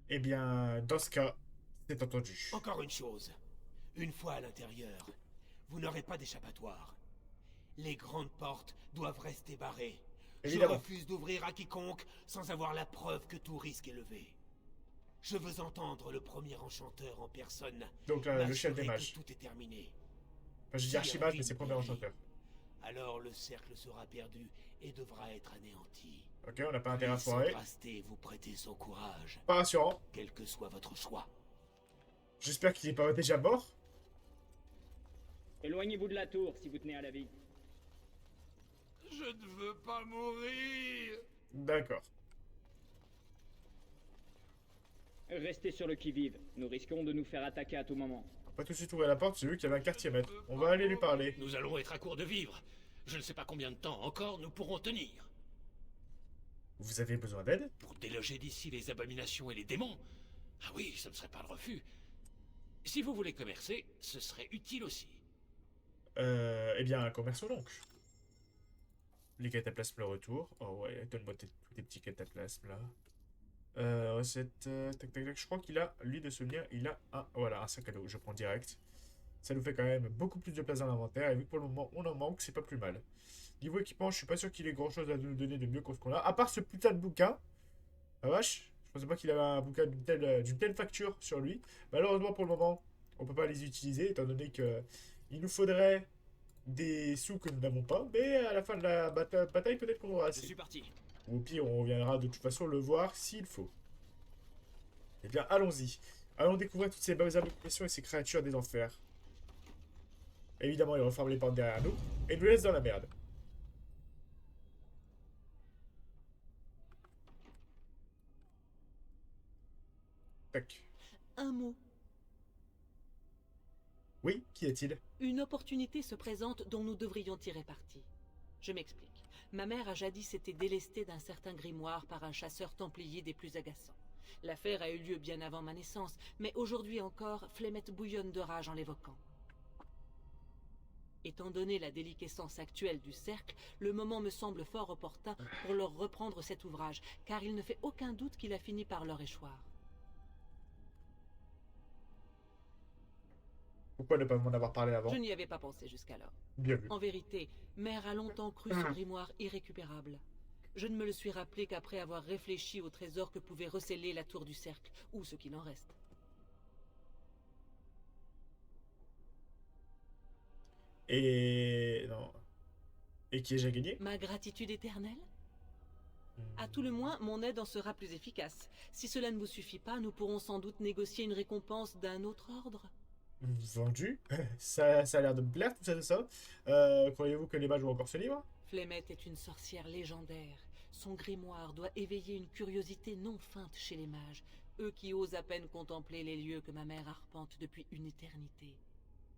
Eh bien, dans ce cas, c'est entendu. Encore une chose. Une fois à l'intérieur, vous n'aurez pas d'échappatoire. Les grandes portes doivent rester barrées. Évidemment. Je refuse d'ouvrir à quiconque sans avoir la preuve que tout risque est levé. Je veux entendre le premier enchanteur en personne. Donc le chef des m'assurer mages. que tout est terminé. Enfin, je dis archimage, mais c'est premier enchanteur. Alors le cercle sera perdu et devra être anéanti. Ok, on n'a pas intérêt à Puisse foirer. Andrasté vous prêter son courage, Pas rassurant. quel que soit votre choix. J'espère qu'il n'est pas déjà mort. Éloignez-vous de la tour si vous tenez à la vie. Je ne veux pas mourir. D'accord. Restez sur le qui-vive. Nous risquons de nous faire attaquer à tout moment. Pas tout de suite ouvrir la porte, j'ai vu qu'il y avait un quartier maître. On va aller lui parler. Nous allons être à court de vivres. Je ne sais pas combien de temps encore nous pourrons tenir. Vous avez besoin d'aide? Pour déloger d'ici les abominations et les démons? Ah oui, ce ne serait pas le refus. Si vous voulez commercer, ce serait utile aussi. Eh bien, commerçons donc. Les cataplasmes le retour. Oh ouais, donne-moi tous tes petits cataplasmes là. Recette, tac tac tac, je crois qu'il a, lui de souvenir, il a un, voilà, un sac à dos, je prends direct. Ça nous fait quand même beaucoup plus de place dans l'inventaire, et vu que pour le moment on en manque, c'est pas plus mal. Niveau équipement, je suis pas sûr qu'il ait grand chose à nous donner de mieux que ce qu'on a, à part ce putain de bouquin. La vache, je pensais pas qu'il avait un bouquin d'une telle facture sur lui. Malheureusement pour le moment, on peut pas les utiliser, étant donné que il nous faudrait des sous que nous n'avons pas, mais à la fin de la bataille, peut-être qu'on aura Je assez. suis parti. Ou au pire, on reviendra de toute façon le voir s'il faut. Eh bien, allons-y. Allons découvrir toutes ces belles abominations et ces créatures des enfers. Évidemment, ils referment les portes derrière nous et nous laissent dans la merde. Tac. Un mot. Oui, qu'y a-t-il? Une opportunité se présente dont nous devrions tirer parti. Je m'explique. Ma mère a jadis été délestée d'un certain grimoire par un chasseur templier des plus agaçants. L'affaire a eu lieu bien avant ma naissance, mais aujourd'hui encore, Flemette bouillonne de rage en l'évoquant. Étant donné la déliquescence actuelle du cercle, le moment me semble fort opportun pour leur reprendre cet ouvrage, car il ne fait aucun doute qu'il a fini par leur échoir. Pourquoi ne pas m'en avoir parlé avant? Je n'y avais pas pensé jusqu'alors. Bien vu. En vérité, Mère a longtemps cru ce grimoire irrécupérable. Je ne me le suis rappelé qu'après avoir réfléchi au trésor que pouvait receler la tour du cercle, ou ce qu'il en reste. Et... non. Et qui ai-je à gagner? Ma gratitude éternelle? À tout le moins, mon aide en sera plus efficace. Si cela ne vous suffit pas, nous pourrons sans doute négocier une récompense d'un autre ordre. Vendu? Ça a l'air de me plaire tout ça. Croyez-vous que les mages vont encore ce livre? Flemette est une sorcière légendaire. Son grimoire doit éveiller une curiosité non feinte chez les mages, eux qui osent à peine contempler les lieux que ma mère arpente depuis une éternité.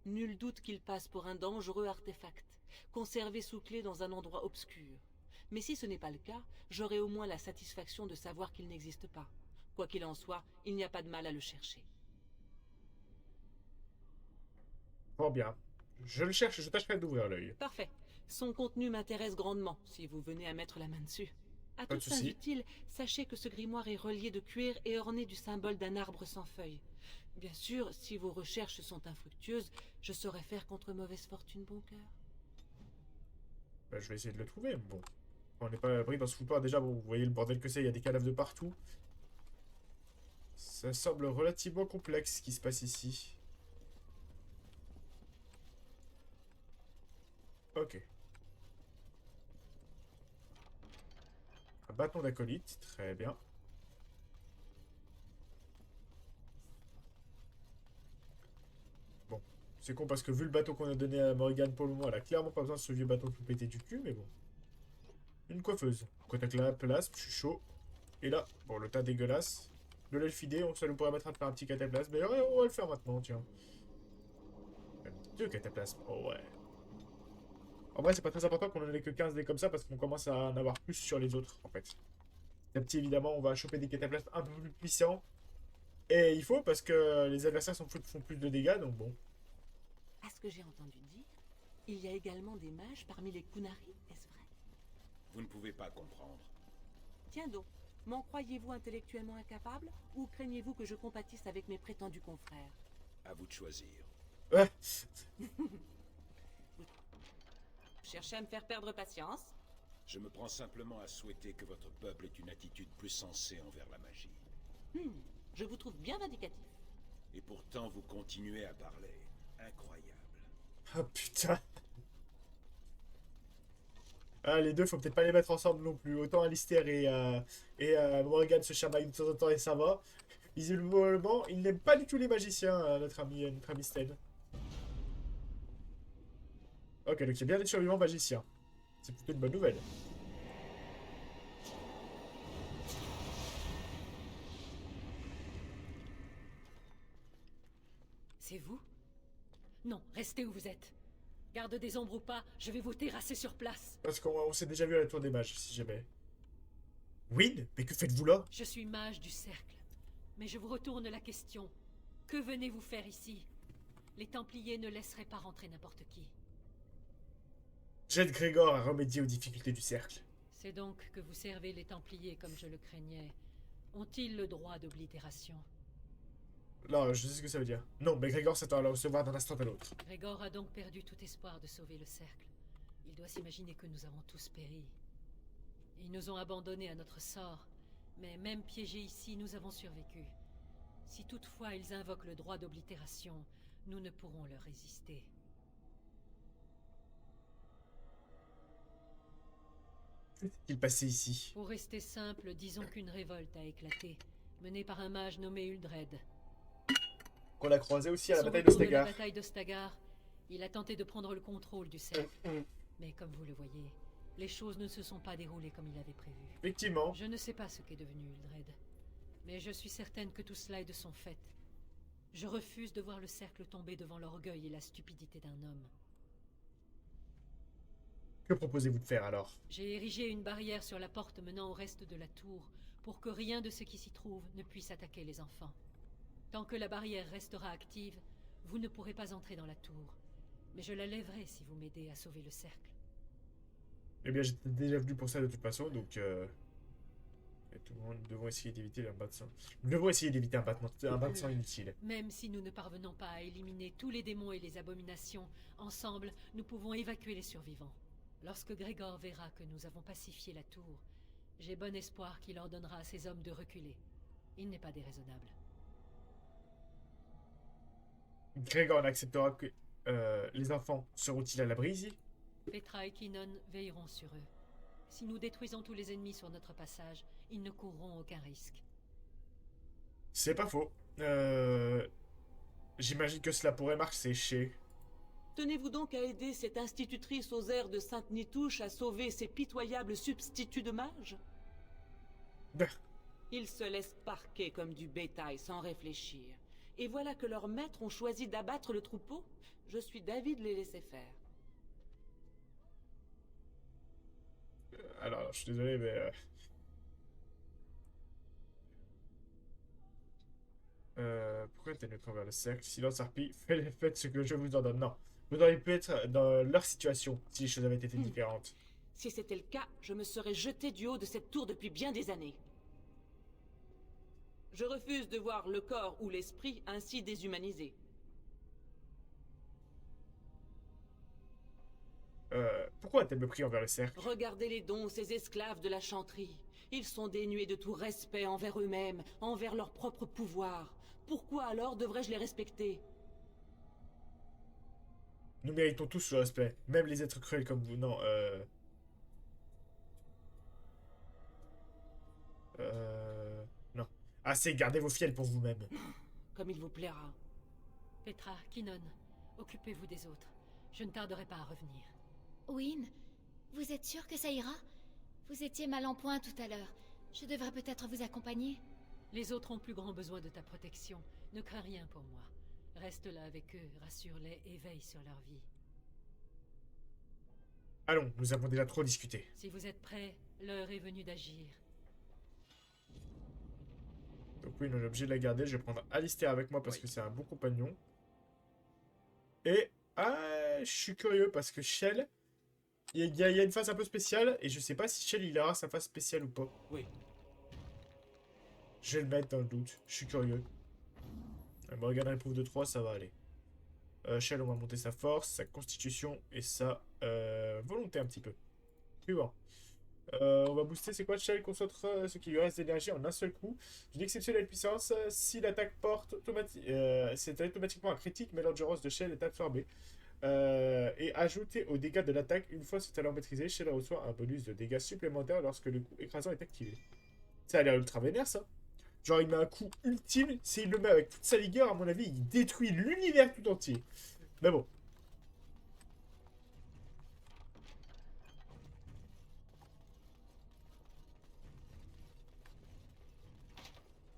Nul doute qu'il passe pour un dangereux artefact, conservé sous clé dans un endroit obscur. Mais si ce n'est pas le cas, j'aurai au moins la satisfaction de savoir qu'il n'existe pas. Quoi qu'il en soit, il n'y a pas de mal à le chercher. Fort bien. Je le cherche, je tâcherai d'ouvrir l'œil. Parfait. Son contenu m'intéresse grandement, si vous venez à mettre la main dessus. À Pas de toutes fins souci. utiles, sachez que ce grimoire est relié de cuir et orné du symbole d'un arbre sans feuilles. Bien sûr, si vos recherches sont infructueuses, je saurais faire contre mauvaise fortune bon cœur. Bah, je vais essayer de le trouver, mais bon. On n'est pas à l'abri dans ce foutoir. Déjà, bon, vous voyez le bordel que c'est, il y a des cadavres de partout. Ça semble relativement complexe ce qui se passe ici. Ok. Un bâton d'acolyte, très bien. Bon, c'est con parce que vu le bateau qu'on a donné à Morrigan pour le moment, elle a clairement pas besoin de ce vieux bateau tout pété du cul, mais bon. Une coiffeuse. Contact la place, je suis chaud. Et là, bon, le tas dégueulasse. De l'elfidé, ça nous pourrait mettre à faire un petit cataplasme. Mais ouais, on va le faire maintenant, tiens. Même 2 cataplasmes, oh ouais. En vrai, c'est pas très important qu'on en ait que 15 des comme ça parce qu'on commence à en avoir plus sur les autres, en fait. Petit à petit, évidemment, on va choper des cataplasmes un peu plus puissants. Et il faut parce que les adversaires font plus de dégâts, donc bon. À ce que j'ai entendu dire, il y a également des mages parmi les Kunari, est-ce vrai? Vous ne pouvez pas comprendre. Tiens donc, m'en croyez-vous intellectuellement incapable ou craignez-vous que je compatisse avec mes prétendus confrères? À vous de choisir. Ouais. Cherchez à me faire perdre patience? Je me prends simplement à souhaiter que votre peuple ait une attitude plus sensée envers la magie. Je vous trouve bien vindicatif. Et pourtant, vous continuez à parler. Incroyable. Oh putain. Ah, les deux, faut peut-être pas les mettre ensemble non plus. Autant Alistair et Morrigan se chamaillent de temps en temps et ça va. Visiblement, il n'aime pas du tout les magiciens, notre ami Sten. Ok, donc il y a bien des survivants magiciens. C'est plutôt une bonne nouvelle. C'est vous? Non, restez où vous êtes. Garde des ombres ou pas, je vais vous terrasser sur place. Parce qu'on s'est déjà vu à la tour des mages, si jamais. Wynne? Mais que faites-vous là? Je suis mage du cercle. Mais je vous retourne la question. Que venez-vous faire ici? Les Templiers ne laisseraient pas rentrer n'importe qui. J'aide Grégor à remédier aux difficultés du cercle. C'est donc que vous servez les Templiers comme je le craignais. Ont-ils le droit d'oblitération? Non, je sais ce que ça veut dire. Non, mais Grégor s'attend à le recevoir d'un instant à l'autre. Grégor a donc perdu tout espoir de sauver le cercle. Il doit s'imaginer que nous avons tous péri. Ils nous ont abandonnés à notre sort, mais même piégés ici, nous avons survécu. Si toutefois ils invoquent le droit d'oblitération, nous ne pourrons leur résister. Que s'est-il passé ici? Pour rester simple, disons qu'une révolte a éclaté, menée par un mage nommé Uldred. Qu'on a croisé aussi à la Son bataille retour d'Ostagar. la bataille d'Ostagar, il a tenté de prendre le contrôle du cercle. Mais comme vous le voyez, les choses ne se sont pas déroulées comme il avait prévu. Effectivement. Je ne sais pas ce qu'est devenu Uldred, mais je suis certaine que tout cela est de son fait. Je refuse de voir le cercle tomber devant l'orgueil et la stupidité d'un homme. Que proposez-vous de faire alors? J'ai érigé une barrière sur la porte menant au reste de la tour pour que rien de ce qui s'y trouve ne puisse attaquer les enfants. Tant que la barrière restera active, vous ne pourrez pas entrer dans la tour. Mais je la lèverai si vous m'aidez à sauver le cercle. Eh bien, j'étais déjà venu pour ça de toute façon, donc... et tout le monde, nous devons essayer d'éviter un bas de sang. Nous devons essayer d'éviter un bas de sang inutile. Même si nous ne parvenons pas à éliminer tous les démons et les abominations, ensemble, nous pouvons évacuer les survivants. Lorsque Grégor verra que nous avons pacifié la tour, j'ai bon espoir qu'il ordonnera à ses hommes de reculer. Il n'est pas déraisonnable. Grégor acceptera que... les enfants seront-ils à l'abri ici? Petra et Kinon veilleront sur eux. Si nous détruisons tous les ennemis sur notre passage, ils ne courront aucun risque. C'est pas faux. J'imagine que cela pourrait marcher. Tenez-vous donc à aider cette institutrice aux airs de Sainte-Nitouche à sauver ces pitoyables substituts de mages? Ils se laissent parquer comme du bétail sans réfléchir. Et voilà que leurs maîtres ont choisi d'abattre le troupeau. Je suis d'avis de les laisser faire. Alors, je suis désolé, mais... pourquoi t'es neutre envers le cercle? Silence, harpie, faites ce que je vous ordonne. Non, vous auriez pu être dans leur situation si les choses avaient été différentes. Si c'était le cas, je me serais jeté du haut de cette tour depuis bien des années. Je refuse de voir le corps ou l'esprit ainsi déshumanisé. Pourquoi a-t-elle pris envers le cercle? Regardez les dons, ces esclaves de la chanterie. Ils sont dénués de tout respect envers eux-mêmes, envers leur propre pouvoir. Pourquoi alors devrais-je les respecter? Nous méritons tous le respect, même les êtres cruels comme vous. Non, non. Assez, gardez vos fiels pour vous-même. Comme il vous plaira. Petra, Kinon, occupez-vous des autres. Je ne tarderai pas à revenir. Wynne, vous êtes sûr que ça ira? Vous étiez mal en point tout à l'heure. Je devrais peut-être vous accompagner. Les autres ont plus grand besoin de ta protection. Ne crains rien pour moi. Reste là avec eux, rassure-les et veille sur leur vie. Allons, nous avons déjà trop discuté. Si vous êtes prêts, l'heure est venue d'agir. Donc oui, on est obligé de la garder. Je vais prendre Alistair avec moi parce que c'est un bon compagnon. Et... ah, je suis curieux parce que Shell... Il y a une phase un peu spéciale, et je sais pas si Shell il aura sa phase spéciale ou pas. Oui. Je vais le mettre dans le doute, je suis curieux. Elle me regarde l'éprouve de 3, ça va aller. Shell, on va monter sa force, sa constitution et sa volonté un petit peu. Suivant. On va booster, c'est quoi Shell? Concentre ce qui lui reste d'énergie en un seul coup. D'une exceptionnelle puissance, si l'attaque porte c'est automatiquement un critique, mais l'endurance de Shell est absorbée. Et ajouté aux dégâts de l'attaque, une fois ce talent maîtrisé, Shell reçoit un bonus de dégâts supplémentaires lorsque le coup écrasant est activé. Ça a l'air ultra vénère ça. Genre il met un coup ultime, s'il le met avec toute sa vigueur, à mon avis, il détruit l'univers tout entier. Mais bon.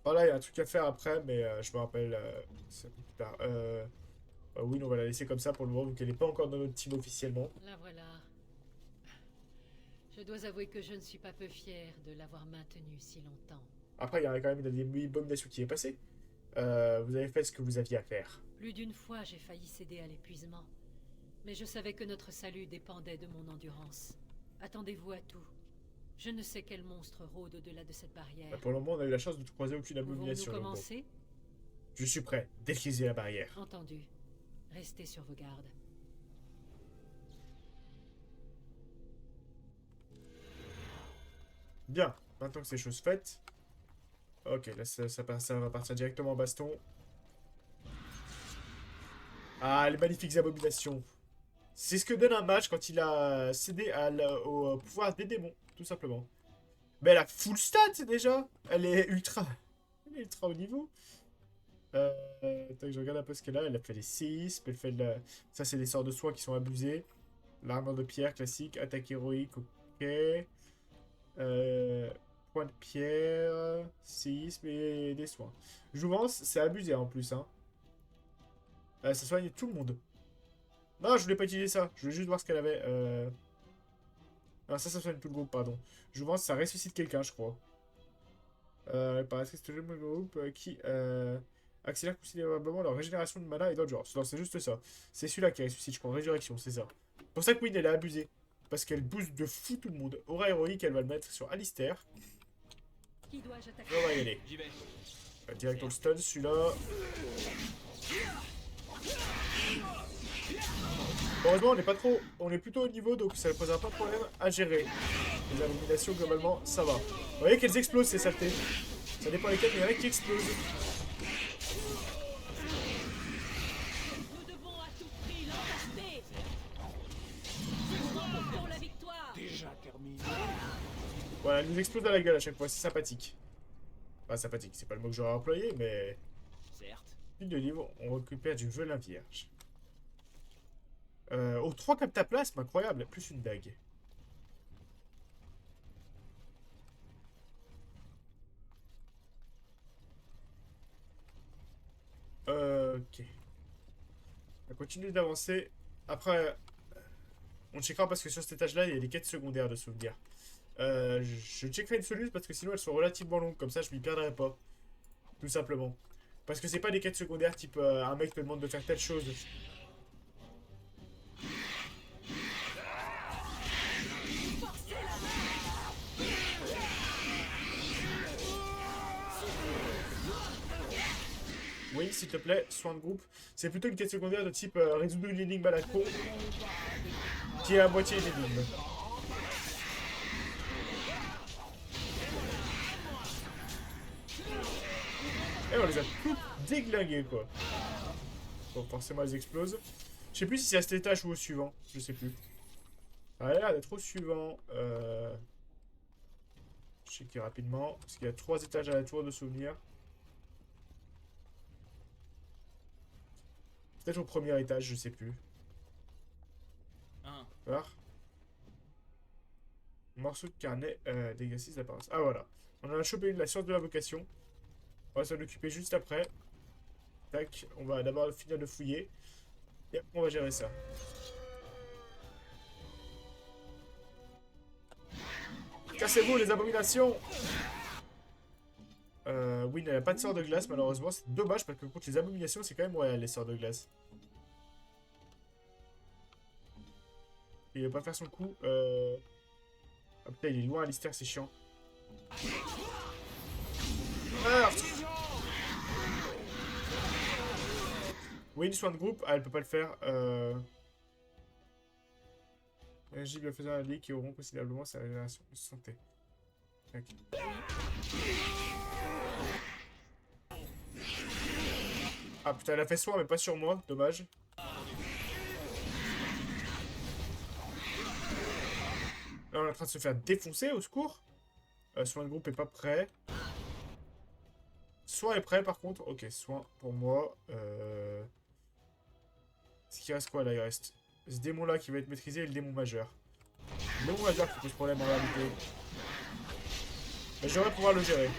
Oh là, il y a un truc à faire après, mais je me rappelle. C'est un peu plus tard. Oui, on va la laisser comme ça pour le moment, vu qu'elle n'est pas encore dans notre team officiellement. La voilà. Je dois avouer que je ne suis pas peu fière de l'avoir maintenue si longtemps. Après, il y a quand même une abomination qui est passée. Vous avez fait ce que vous aviez à faire. Plus d'une fois, j'ai failli céder à l'épuisement. Mais je savais que notre salut dépendait de mon endurance. Attendez-vous à tout. Je ne sais quel monstre rôde au-delà de cette barrière. Pour le moment, on a eu la chance de ne croiser aucune abomination. Pouvons-nous commencer? Je suis prêt. Détruisez la barrière. Entendu. Restez sur vos gardes. Bien. Maintenant que c'est chose faite. Ok, là, ça va partir directement en baston. Ah, les magnifiques abominations. C'est ce que donne un match quand il a cédé au pouvoir des démons, tout simplement. Mais elle a full stat déjà. Elle est ultra haut niveau. Je regarde un peu ce qu'elle a. Elle a fait les séismes. Elle fait ça, c'est des sorts de soins qui sont abusés. L'armure de pierre classique. Attaque héroïque, ok. Point de pierre. Séisme et des soins. Jouvence, c'est abusé en plus. Hein. Ça soigne tout le monde. Non, je voulais pas utiliser ça. Je voulais juste voir ce qu'elle avait. Non, ça soigne tout le groupe, pardon. Jouvence, ça ressuscite quelqu'un, je crois. Parce que c'est le groupe qui accélère considérablement leur régénération de mana et d'autres genres. Non, c'est juste ça. C'est celui-là qui ressuscite, je crois. Résurrection, c'est ça. Pour ça que Queen, elle a abusé. Parce qu'elle booste de fou tout le monde. Aura héroïque, elle va le mettre sur Alistair. Qui dois-je attaquer? On va y aller. Direct on le stun, celui-là. Heureusement, on est plutôt au niveau, donc ça ne posera pas de problème à gérer. Les abominations, globalement, ça va. Vous voyez qu'elles explosent, ces saletés. Ça dépend lesquelles, mais il y en a qui explosent. Nous devons à tout prix l'emporter. Pour la victoire. Déjà terminé. Voilà, elle nous explose à la gueule à chaque fois, c'est sympathique. Pas sympathique, c'est pas le mot que j'aurais employé, mais... Certes. Une de livre, on récupère du velin vierge. Oh, 3 captaplasmes, incroyable, plus une dague. Ok. On continue d'avancer. Après, on checkera parce que sur cet étage-là, il y a des quêtes secondaires de souvenirs. Je checkerai une solution parce que sinon elles sont relativement longues, comme ça je m'y perdrai pas. Tout simplement. Parce que c'est pas des quêtes secondaires type un mec te demande de faire telle chose. Oui, s'il te plaît, soin de groupe. C'est plutôt une quête secondaire de type résoudre une énigme à la con, qui est à moitié une énigme. Et on les a toutes déglinguées, quoi. Bon, forcément, elles explosent. Je sais plus si c'est à cet étage ou au suivant. Je sais plus. Ah, elle a l'air d'être au suivant. Je checker rapidement. Parce qu'il y a 3 étages à la tour de souvenir. Peut-être au premier étage, je sais plus. Voir. Morceau de carnet d'exercice d'apparence. Ah voilà. On a chopé la science de la vocation. On va s'en occuper juste après. Tac. On va d'abord finir de fouiller. Et après on va gérer ça. Cassez-vous les abominations! Oui, il n'a pas de sort de glace malheureusement. C'est dommage parce que contre les abominations, c'est quand même royal les sorts de glace. Il va pas faire son coup. Ah putain, il est loin, Alistair, c'est chiant. Meurtre! Oui, une soin de groupe. Ah, elle peut pas le faire. Éligible faisant la ligue qui auront considérablement sa régénération de santé. Okay. Ah putain, elle a fait soin, mais pas sur moi. Dommage. Là, on est en train de se faire défoncer, au secours. Soin de groupe est pas prêt. Soin est prêt, par contre. Ok, soin pour moi. Est-ce qu'il reste quoi, là? Il reste ce démon-là qui va être maîtrisé et le démon majeur. Le démon majeur qui pose problème en réalité. Mais j'aimerais pouvoir le gérer.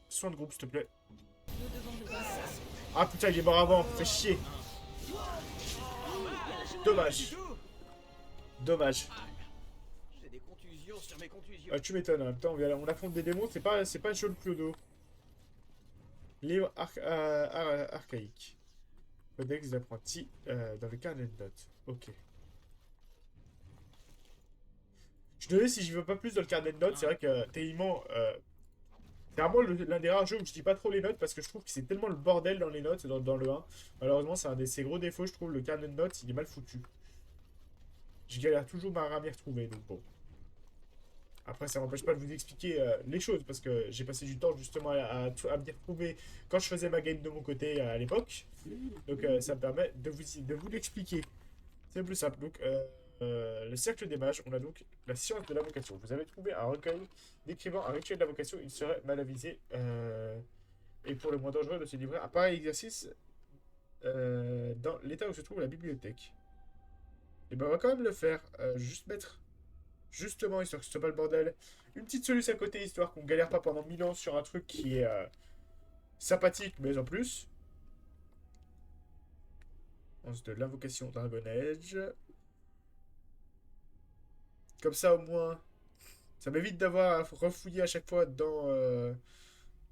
Soin de groupe, s'il te plaît. Ah putain, il est mort avant, fait chier. Dommage. Dommage. J'ai des contusions sur mes contusions. Ah, tu m'étonnes, en même temps, on affronte des démons, c'est pas chaud le clodo. Livre archaïque. Codex d'apprenti dans le carnet de notes. Ok. Je te dis si j'y veux pas plus dans le carnet de notes, c'est vrai que techniquement, c'est vraiment l'un des rares jeux où je dis pas trop les notes parce que je trouve que c'est tellement le bordel dans les notes dans le 1. Malheureusement, c'est un de ses gros défauts, je trouve. Le carnet de notes, il est mal foutu. Je galère toujours à m'y retrouver, donc bon. Après, ça m'empêche pas de vous expliquer les choses parce que j'ai passé du temps justement à m'y retrouver quand je faisais ma game de mon côté à l'époque. Donc, ça me permet de vous l'expliquer. C'est plus simple. Donc, le cercle des mages, on a donc la science de l'invocation. Vous avez trouvé un recueil décrivant un rituel d'invocation, il serait mal avisé et pour le moins dangereux de se livrer à pareil exercice dans l'état où se trouve la bibliothèque. Et ben on va quand même le faire, juste mettre, justement, histoire que ce soit pas le bordel, une petite solution à côté, histoire qu'on galère pas pendant 1000 ans sur un truc qui est sympathique, mais en plus. De l'invocation Dragon Age. Comme ça, au moins, ça m'évite d'avoir à refouiller à chaque fois dans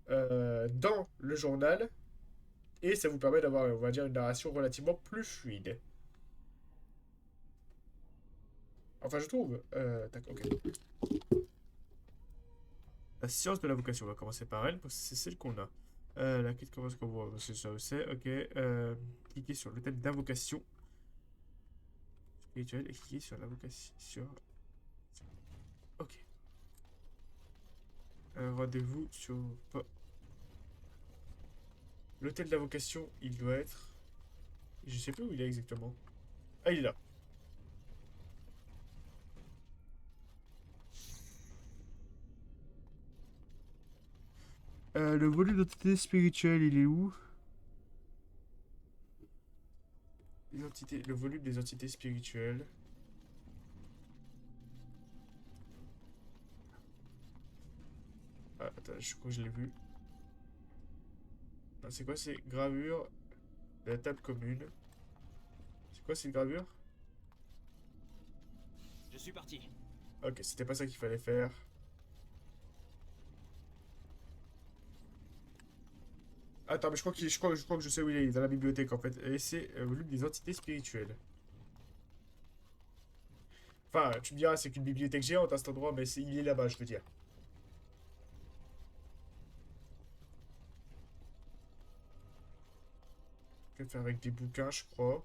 le journal. Et ça vous permet d'avoir, on va dire, une narration relativement plus fluide. Enfin, je trouve. Tac, ok. La science de l'invocation, on va commencer par elle, parce que c'est celle qu'on a. La quête commence comme vous, c'est ça, c'est, ok. Cliquez sur le thème d'invocation spirituelle et cliquez sur l'invocation. Ok. Rendez-vous sur... L'hôtel d'invocation, il doit être... Je sais plus où il est exactement. Ah, il est là. Le volume d'entité spirituelle, il est où? Le volume des entités spirituelles. Ah, attends, je crois que je l'ai vu. C'est quoi ces gravures de la table commune? C'est quoi ces gravures? Je suis parti. Ok, c'était pas ça qu'il fallait faire. Attends, mais je crois que je sais où il est dans la bibliothèque en fait. Et c'est le volume des entités spirituelles. Enfin, tu me diras, c'est qu'une bibliothèque géante à cet endroit, mais il est là-bas, je veux dire. Je vais faire avec des bouquins, je crois.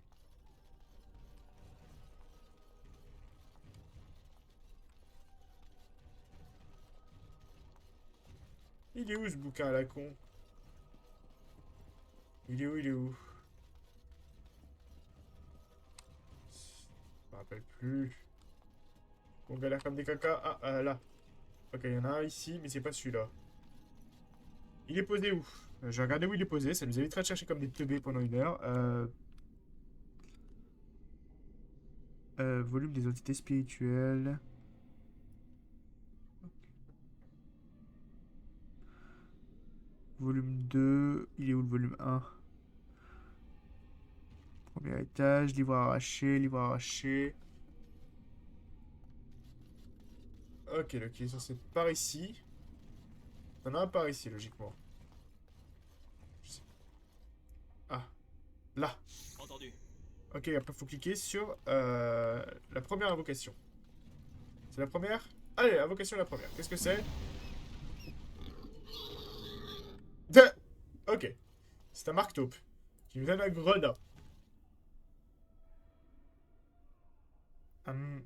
Il est où ce bouquin à la con? Il est où? Il est où? Je me rappelle plus. On galère comme des caca. Ah, là. Ok, il y en a un ici, mais c'est pas celui-là. Il est posé où? Je vais regarder où il est posé. Ça nous évitera de chercher comme des teubés pendant 1 heure. Volume des entités spirituelles. Volume 2. Il est où le volume 1? Premier étage. Livre arraché. Livre arraché. Ok, donc il est censé être par ici. Il y en a un par ici, logiquement. Ah, là. Entendu. Ok, après il faut cliquer sur la première invocation. C'est la première? Allez, invocation la première. Qu'est-ce que c'est? Ok. C'est un marque-taupe qui nous donne un gredin.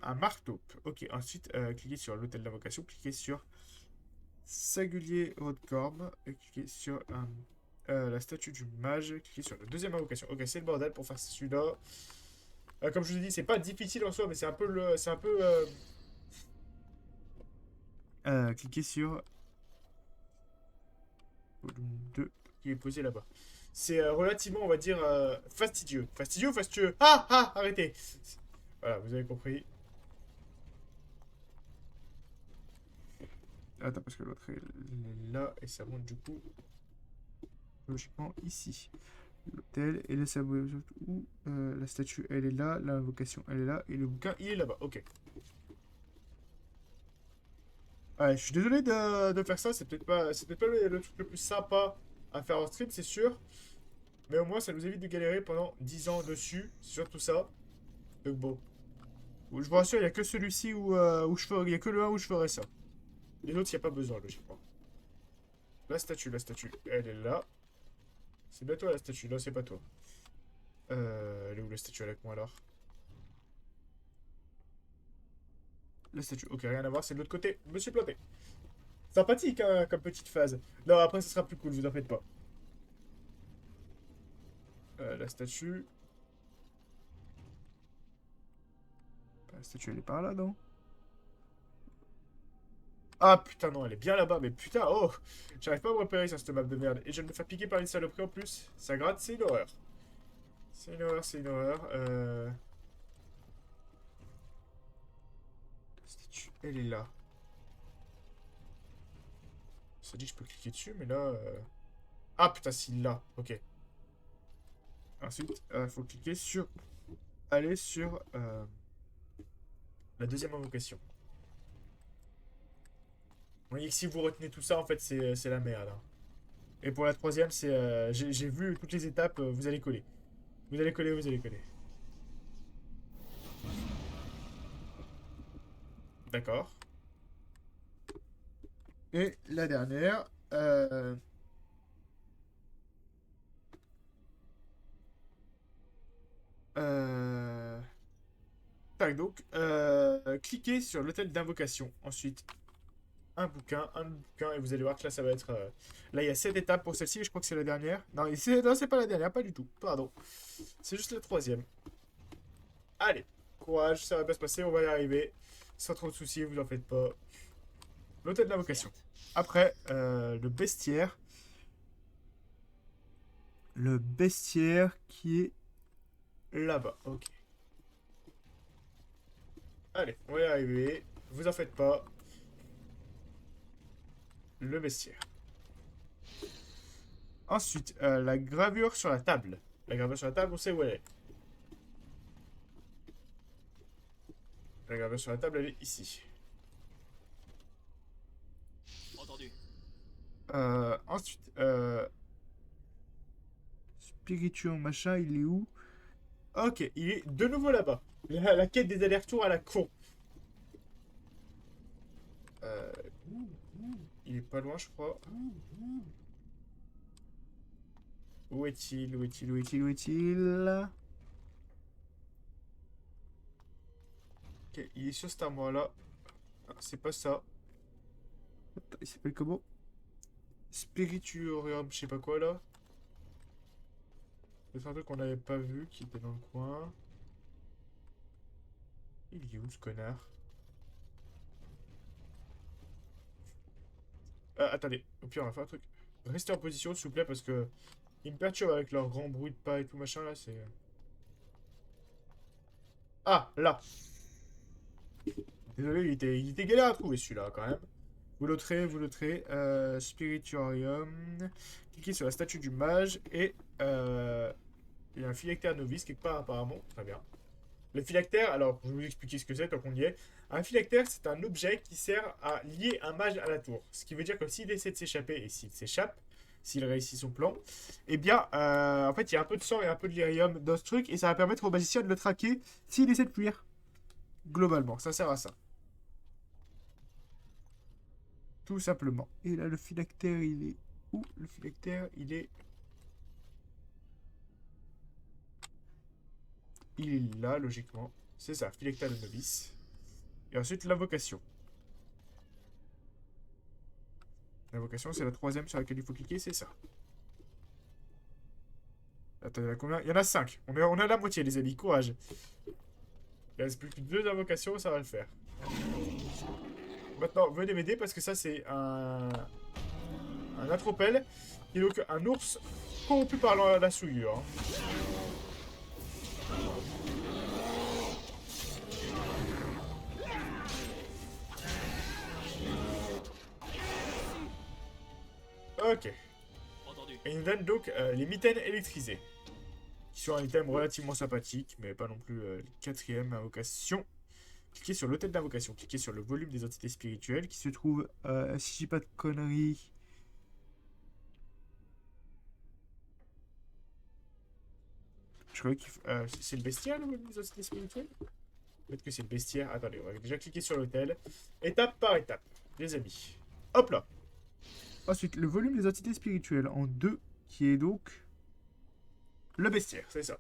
Un marque-taupe. Ok, ensuite, cliquez sur l'hôtel d'invocation, cliquez sur singulier Rodcorm, et cliquez sur la statue du mage, cliquez sur la deuxième invocation. Ok, c'est le bordel pour faire celui-là. Comme je vous ai dit, c'est pas difficile en soi, mais c'est un peu le. C'est un peu. Cliquez sur volume 2 qui est posé là-bas. C'est relativement, on va dire, fastidieux. Fastidieux ou fastueux? Ah, arrêtez. Voilà, vous avez compris. Attends, parce que l'autre est là, et ça monte du coup, logiquement, ici. L'hôtel, et le sabot, où la statue, elle est là, l'invocation, elle est là, et le bouquin, il est là-bas. Ok. Ouais, je suis désolé de faire ça, c'est peut-être pas le truc le plus sympa à faire en stream, c'est sûr. Mais au moins, ça nous évite de galérer pendant 10 ans dessus, c'est surtout ça. Donc bon. Je vous rassure, il n'y a que celui-ci où je ferai, il y a que le 1 où je ferai ça. Les autres, il n'y a pas besoin, logiquement. La statue, elle est là. C'est bien toi, la statue. Non, c'est pas toi. Elle est où, la statue avec moi, alors? La statue. Ok, rien à voir, c'est de l'autre côté. Je me suis planté. Sympathique, hein, comme petite phase. Non, après, ça sera plus cool, vous en faites pas. La statue. La statue, elle est par là, non? Ah putain, non, elle est bien là-bas, mais putain, oh! J'arrive pas à me repérer sur cette map de merde. Et je vais me faire piquer par une saloperie en plus. Ça gratte, c'est une horreur. C'est une horreur, c'est une horreur. La statue, elle est là. Ça dit que je peux cliquer dessus, mais là... Ah putain, si, là, ok. Ensuite, il faut cliquer sur... Aller sur... la deuxième invocation. Vous voyez que si vous retenez tout ça, en fait, c'est la merde. Hein. Et pour la troisième, c'est... j'ai vu toutes les étapes, vous allez coller. Vous allez coller, vous allez coller. D'accord. Et la dernière... Tac, donc, cliquez sur l'hôtel d'invocation. Ensuite, un bouquin, et vous allez voir que là, ça va être... Là, il y a 7 étapes pour celle-ci, et je crois que c'est la dernière. Non, c'est pas la dernière, pas du tout. Pardon. C'est juste la troisième. Allez, courage, ça va bien se passer, on va y arriver. Sans trop de soucis, vous en faites pas. L'hôtel d'invocation. Après, le bestiaire. Le bestiaire qui est là-bas, ok. Allez, on va y arriver. Vous en faites pas. Le bestiaire. Ensuite, la gravure sur la table. La gravure sur la table, on sait où elle est. La gravure sur la table, elle est ici. Entendu. Ensuite, Spiritual machin, il est où? Ok, il est de nouveau là-bas. La quête des allers-retours à la con. Il est pas loin, je crois. Où est-il? Où est-il? Où est-il? Où est-il? Ok, il est sur cet armoire-là. Ah, c'est pas ça. Attends, il s'appelle comment? Spirituorium, je sais pas quoi, là. C'est un truc qu'on n'avait pas vu, qui était dans le coin. Il est où, ce connard? Attendez, au pire, on va faire un truc. Restez en position, s'il vous plaît, parce que... Ils me perturbent avec leur grand bruit de pas et tout machin, là, c'est... Ah, là! Désolé, il était galère à trouver, celui-là, quand même. Vous l'autrez, Spirituarium. Cliquez sur la statue du mage, et... il y a un phylactère novice, quelque part, apparemment. Très bien. Le phylactère, alors, je vais vous expliquer ce que c'est, tant qu'on y est. Un phylactère, c'est un objet qui sert à lier un mage à la tour. Ce qui veut dire que s'il essaie de s'échapper, et s'il s'échappe, s'il réussit son plan, eh bien, en fait, il y a un peu de sang et un peu de lyrium dans ce truc, et ça va permettre au magicien de le traquer s'il essaie de fuir. Globalement, ça sert à ça. Tout simplement. Et là, le phylactère, il est où? Le phylactère, il est... Il est là, logiquement. C'est ça, phylactère de novice. Et ensuite, l'invocation. L'invocation, c'est la troisième sur laquelle il faut cliquer, c'est ça. Attends, il y en a combien? Il y en a 5. On est à la moitié, les amis. Courage. Il reste plus que 2 invocations, ça va le faire. Maintenant, venez m'aider parce que ça, c'est un atropel. Et donc, un ours corrompu par la souillure. Hein. Ok. Entendu. Et il nous donne donc les mitaines électrisées. Qui sont un item relativement sympathique, mais pas non plus le quatrième invocation. Cliquez sur l'hôtel d'invocation. Cliquez sur le volume des entités spirituelles qui se trouve, si je dis pas de conneries... Je croyais que c'est le bestiaire, le volume des entités spirituelles. Peut-être que c'est le bestiaire. Attendez, on va déjà cliquer sur l'hôtel. Étape par étape, les amis. Hop là. Ensuite, le volume des entités spirituelles en 2, qui est donc le bestiaire, c'est ça.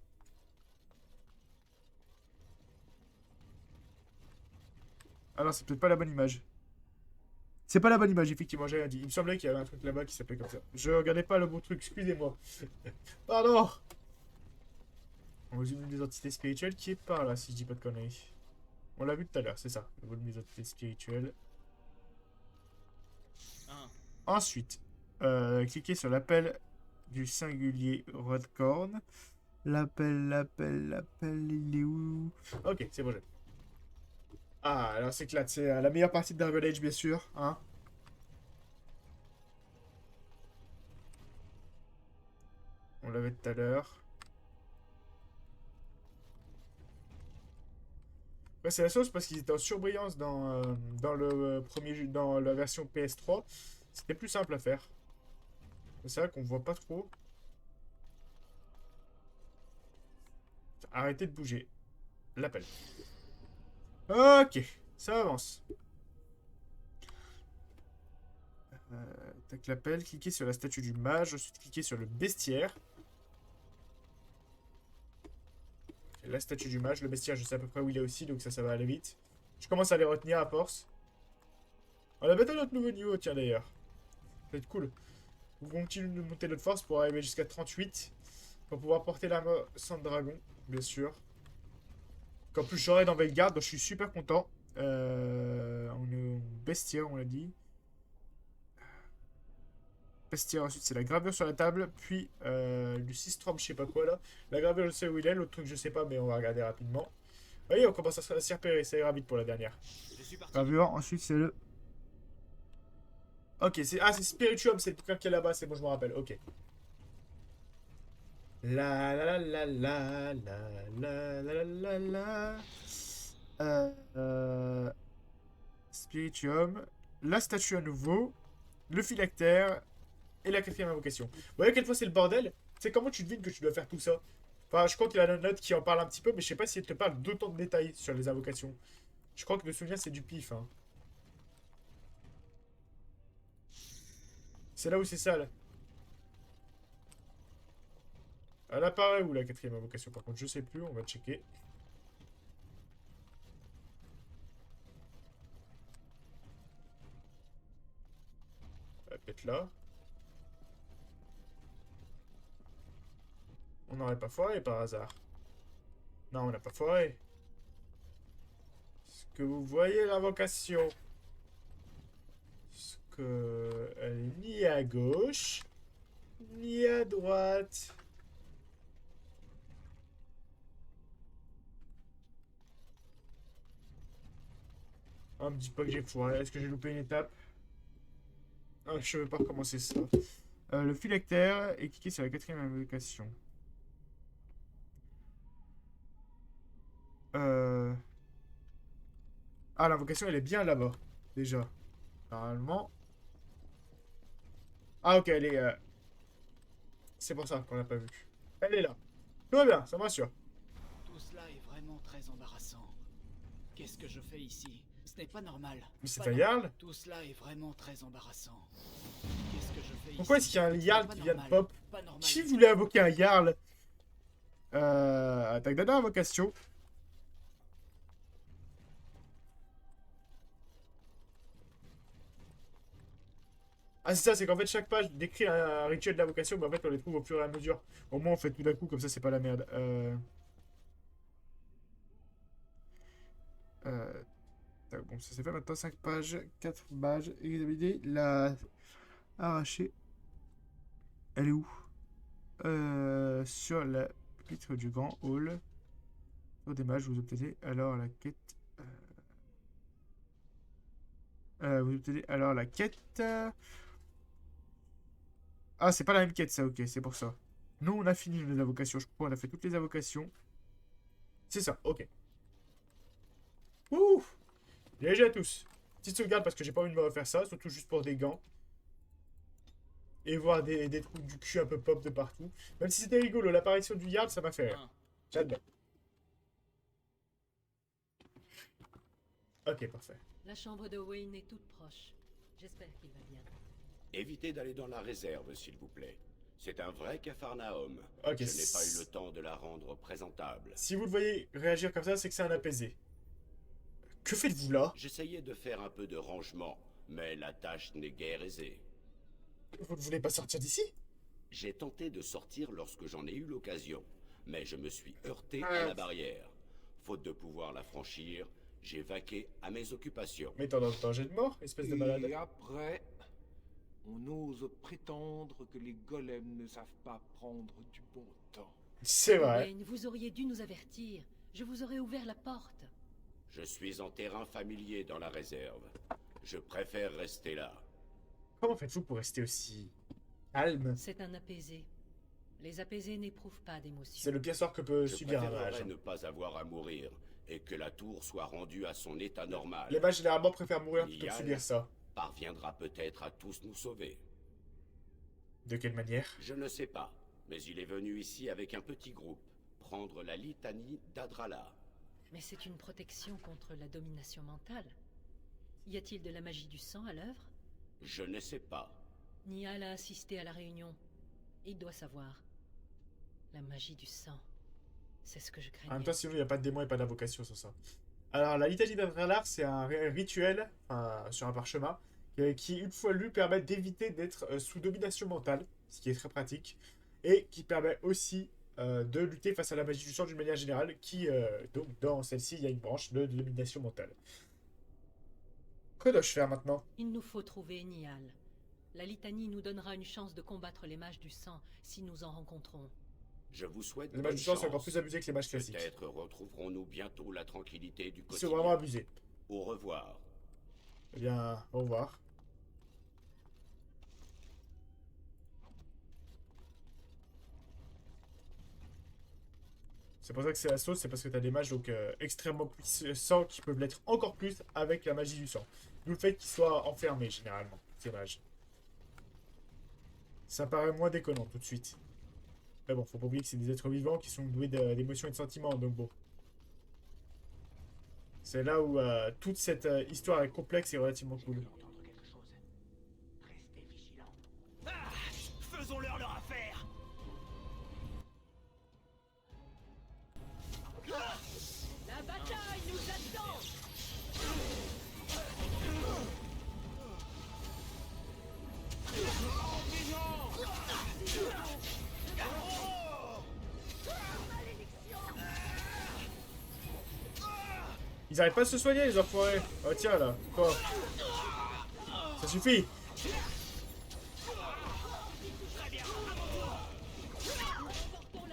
Ah non, c'est peut-être pas la bonne image. C'est pas la bonne image, effectivement, j'ai rien dit. Il me semblait qu'il y avait un truc là-bas qui s'appelait comme ça. Je regardais pas le bon truc, excusez-moi. Pardon. On volume des entités spirituelles qui est par là, si je dis pas de conneries. On l'a vu tout à l'heure, c'est ça. Le volume des entités spirituelles. Ensuite, cliquez sur l'appel du singulier Rodcorn. L'appel, il est où? Ok, c'est bon, j'ai. Ah, alors c'est éclate, c'est la meilleure partie de Dragon Age, bien sûr, hein. On l'avait tout à l'heure. Ouais, c'est la sauce parce qu'ils étaient en surbrillance dans le premier jeu, dans la version PS3. C'était plus simple à faire. C'est vrai qu'on voit pas trop. Arrêtez de bouger. L'appel. Ok, ça avance. Tac, l'appel. Cliquez sur la statue du mage. Ensuite, cliquez sur le bestiaire. La statue du mage. Le bestiaire, je sais à peu près où il est aussi, donc ça va aller vite. Je commence à les retenir à force. On a bientôt notre nouveau niveau, tiens d'ailleurs. Ça va être cool. Vous continuez de monter notre force pour arriver jusqu'à 38. Pour pouvoir porter l'arme sans dragon, bien sûr. Qu'en plus j'aurai dans Veilguard, donc je suis super content. On est au bestiaire, on l'a dit. Bestiaire, ensuite c'est la gravure sur la table, puis du Sistrom, je sais pas quoi là. La gravure, je sais où il est, l'autre truc je sais pas, mais on va regarder rapidement. Vous voyez, on commence à s'y repérer, ça ira vite pour la dernière. Gravure, ensuite c'est le... Ok, c'est Spirituum, c'est le bouquin qui est là-bas, c'est bon, je me rappelle, ok. La la la la la la la la la la. Spirituum, la statue à nouveau, le phylactère et la quatrième invocation. Vous voyez à quelle fois c'est le bordel? C'est comment tu devines que tu dois faire tout ça? Enfin, je crois qu'il y a une note qui en parle un petit peu, mais je sais pas si elle te parle d'autant de détails sur les invocations. Je crois que de souvenir c'est du pif. Hein. C'est là où c'est sale. Elle apparaît où la quatrième invocation? Par contre, je sais plus, on va checker. Elle va peut-être là. On n'aurait pas foiré par hasard. Non, on n'a pas foiré. Est-ce que vous voyez l'invocation? Est-ce que elle est ni à gauche, ni à droite? Ah, me dis pas que j'ai foiré. Est-ce que j'ai loupé une étape? Ah, je ne veux pas recommencer ça. Le phylactère et cliquer sur la quatrième invocation. Ah, l'invocation, elle est bien là-bas. Déjà. Normalement. Ah, ok, elle est... C'est pour ça qu'on l'a pas vu. Elle est là. Tout va bien, ça me rassure. Tout cela est vraiment très embarrassant. Qu'est-ce que je fais ici? Ce n'est pas normal. Mais c'est un Jarl? Tout cela est vraiment très embarrassant. Qu'est-ce que je fais Pourquoi ici? est-ce qu'il y a un Jarl qui vient de pop? Pas normal. Qui voulait invoquer un Jarl? Attaque d'adam, invocation. Ah, c'est ça, c'est qu'en fait, chaque page décrit un rituel d'invocation, mais en fait, on les trouve au fur et à mesure. Au moins, on fait tout d'un coup, comme ça, c'est pas la merde. Bon, ça c'est fait maintenant, 5 pages, 4 pages. Examiner la arrachée. Elle est où? Sur la vitre du grand hall. Sur des mages, vous obtenez alors la quête. Vous obtenez alors la quête. Ah, c'est pas la même quête, ça, ok, c'est pour ça. Nous, on a fini les invocations, je crois, on a fait toutes les invocations. C'est ça, ok. Ouh! GG à tous. Petite sauvegarde parce que j'ai pas envie de me refaire ça, surtout juste pour des gants. Et voir des trous du cul un peu pop de partout. Même si c'était rigolo, l'apparition du Yard, ça m'a fait rire. J'admets. Ok, parfait. La chambre de Wayne est toute proche. J'espère qu'il va bien. Évitez d'aller dans la réserve, s'il vous plaît. C'est un vrai capharnaüm. Ok, Je n'ai pas eu le temps de la rendre présentable. Si vous le voyez réagir comme ça, c'est que c'est un apaisé. Que faites-vous là? J'essayais de faire un peu de rangement, mais la tâche n'est guère aisée. Vous ne voulez pas sortir d'ici? J'ai tenté de sortir lorsque j'en ai eu l'occasion, mais je me suis heurté à la barrière. Faute de pouvoir la franchir, j'ai vaqué à mes occupations. Mais t'en as un danger de mort, espèce de malade. Et après, on ose prétendre que les golems ne savent pas prendre du bon temps. C'est vrai. Wayne, vous auriez dû nous avertir. Je vous aurais ouvert la porte. Je suis en terrain familier dans la réserve. Je préfère rester là. Comment faites-vous pour rester aussi calme? C'est un apaisé. Les apaisés n'éprouvent pas d'émotion. C'est le pire sort que peut Je subir un mage. préférerais ne pas avoir à mourir et que la tour soit rendue à son état normal. Les mages généralement préfèrent mourir plutôt que Niall subir ça. parviendra peut-être à tous nous sauver. De quelle manière? Je ne sais pas, mais il est venu ici avec un petit groupe, prendre la litanie d'Adrala. Mais c'est une protection contre la domination mentale. Y a-t-il de la magie du sang à l'œuvre? Je ne sais pas. Niall a assisté à la réunion. Il doit savoir. La magie du sang. C'est ce que je En craignais. même temps, sinon, il n'y a pas de démon et pas d'invocation sur ça. Alors, la litanie d'Adralar, c'est un rituel sur un parchemin qui, une fois lu, permet d'éviter d'être sous domination mentale, ce qui est très pratique, et qui permet aussi de lutter face à la magie du sang d'une manière générale, qui, donc, dans celle-ci, il y a une branche de domination mentale. Que dois-je faire maintenant? Il nous faut trouver Niall. La litanie nous donnera une chance de combattre les mages du sang si nous en rencontrons. Je vous souhaite Les bonne mages du sang chance. sont encore plus abusés que les mages classiques. Peut-être retrouverons-nous bientôt la tranquillité du Ils quotidien. sont vraiment abusés. Au revoir. Eh bien, au revoir. C'est pour ça que c'est la sauce, c'est parce que t'as des mages donc extrêmement puissants qui peuvent l'être encore plus avec la magie du sang. D'où le fait qu'ils soient enfermés généralement, ces mages. Ça paraît moins déconnant tout de suite. Mais bon, faut pas oublier que c'est des êtres vivants qui sont doués d'émotions et de sentiments, donc bon. C'est là où toute cette histoire est complexe et relativement cool. Faisons-leur leur affaire. La bataille nous attend. Ils arrêtent pas de se soigner, les enfoirés. Oh tiens là, quoi? Ça suffit.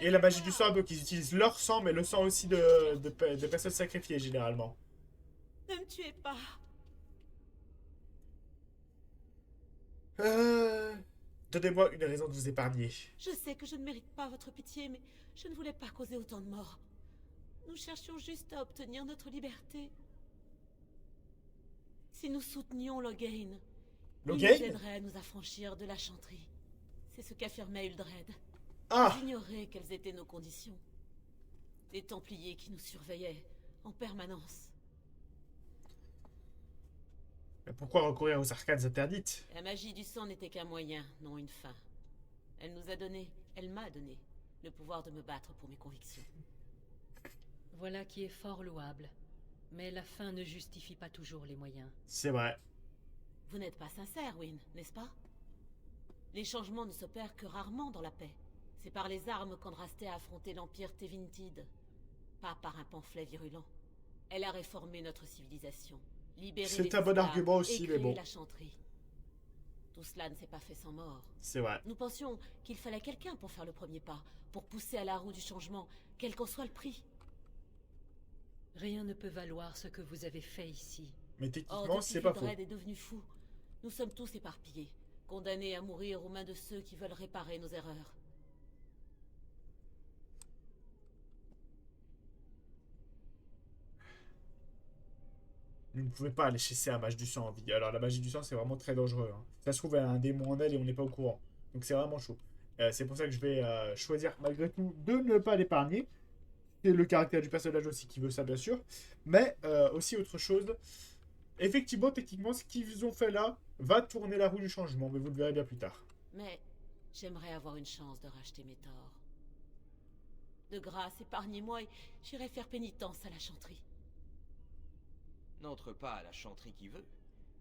Et la magie du sang, donc ils utilisent leur sang, mais le sang aussi de personnes sacrifiées généralement. Ne me tuez pas. Donnez-moi une raison de vous épargner. Je sais que je ne mérite pas votre pitié, mais je ne voulais pas causer autant de morts. Nous cherchions juste à obtenir notre liberté. Si nous soutenions Loghain, il nous aiderait à nous affranchir de la chanterie. C'est ce qu'affirmait Uldred. Ah! J'ignorais quelles étaient nos conditions. Des Templiers qui nous surveillaient en permanence. Mais pourquoi recourir aux arcanes interdites? La magie du sang n'était qu'un moyen, non une fin. Elle m'a donné le pouvoir de me battre pour mes convictions. Voilà qui est fort louable. Mais la fin ne justifie pas toujours les moyens. C'est vrai. Vous n'êtes pas sincère, Wynne, n'est-ce pas? Les changements ne s'opèrent que rarement dans la paix. C'est par les armes qu'Andraste a affronté l'Empire Tevintid, pas par un pamphlet virulent. Elle a réformé notre civilisation, libéré C'est les un bon esclaves argument aussi, et mais créé bon. la chanterie. Tout cela ne s'est pas fait sans mort. C'est vrai. Nous pensions qu'il fallait quelqu'un pour faire le premier pas, pour pousser à la roue du changement, quel qu'en soit le prix. Rien ne peut valoir ce que vous avez fait ici. Mais Or, techniquement, depuis c'est pas faux. Uldred est devenu fou. Nous sommes tous éparpillés. condamnés à mourir aux mains de ceux qui veulent réparer nos erreurs. Vous ne pouvez pas laisser un mage du sang en vie. Alors la magie du sang c'est vraiment très dangereux. Hein. Ça se trouve elle a un démon en elle et on n'est pas au courant. Donc c'est vraiment chaud. C'est pour ça que je vais choisir malgré tout de ne pas l'épargner. C'est le caractère du personnage aussi qui veut ça bien sûr. Mais aussi autre chose. Effectivement, techniquement, ce qu'ils ont fait là va tourner la roue du changement. Mais vous le verrez bien plus tard. Mais j'aimerais avoir une chance de racheter mes torts. De grâce, épargnez-moi et j'irai faire pénitence à la chanterie. N'entre pas à la chanterie qui veut.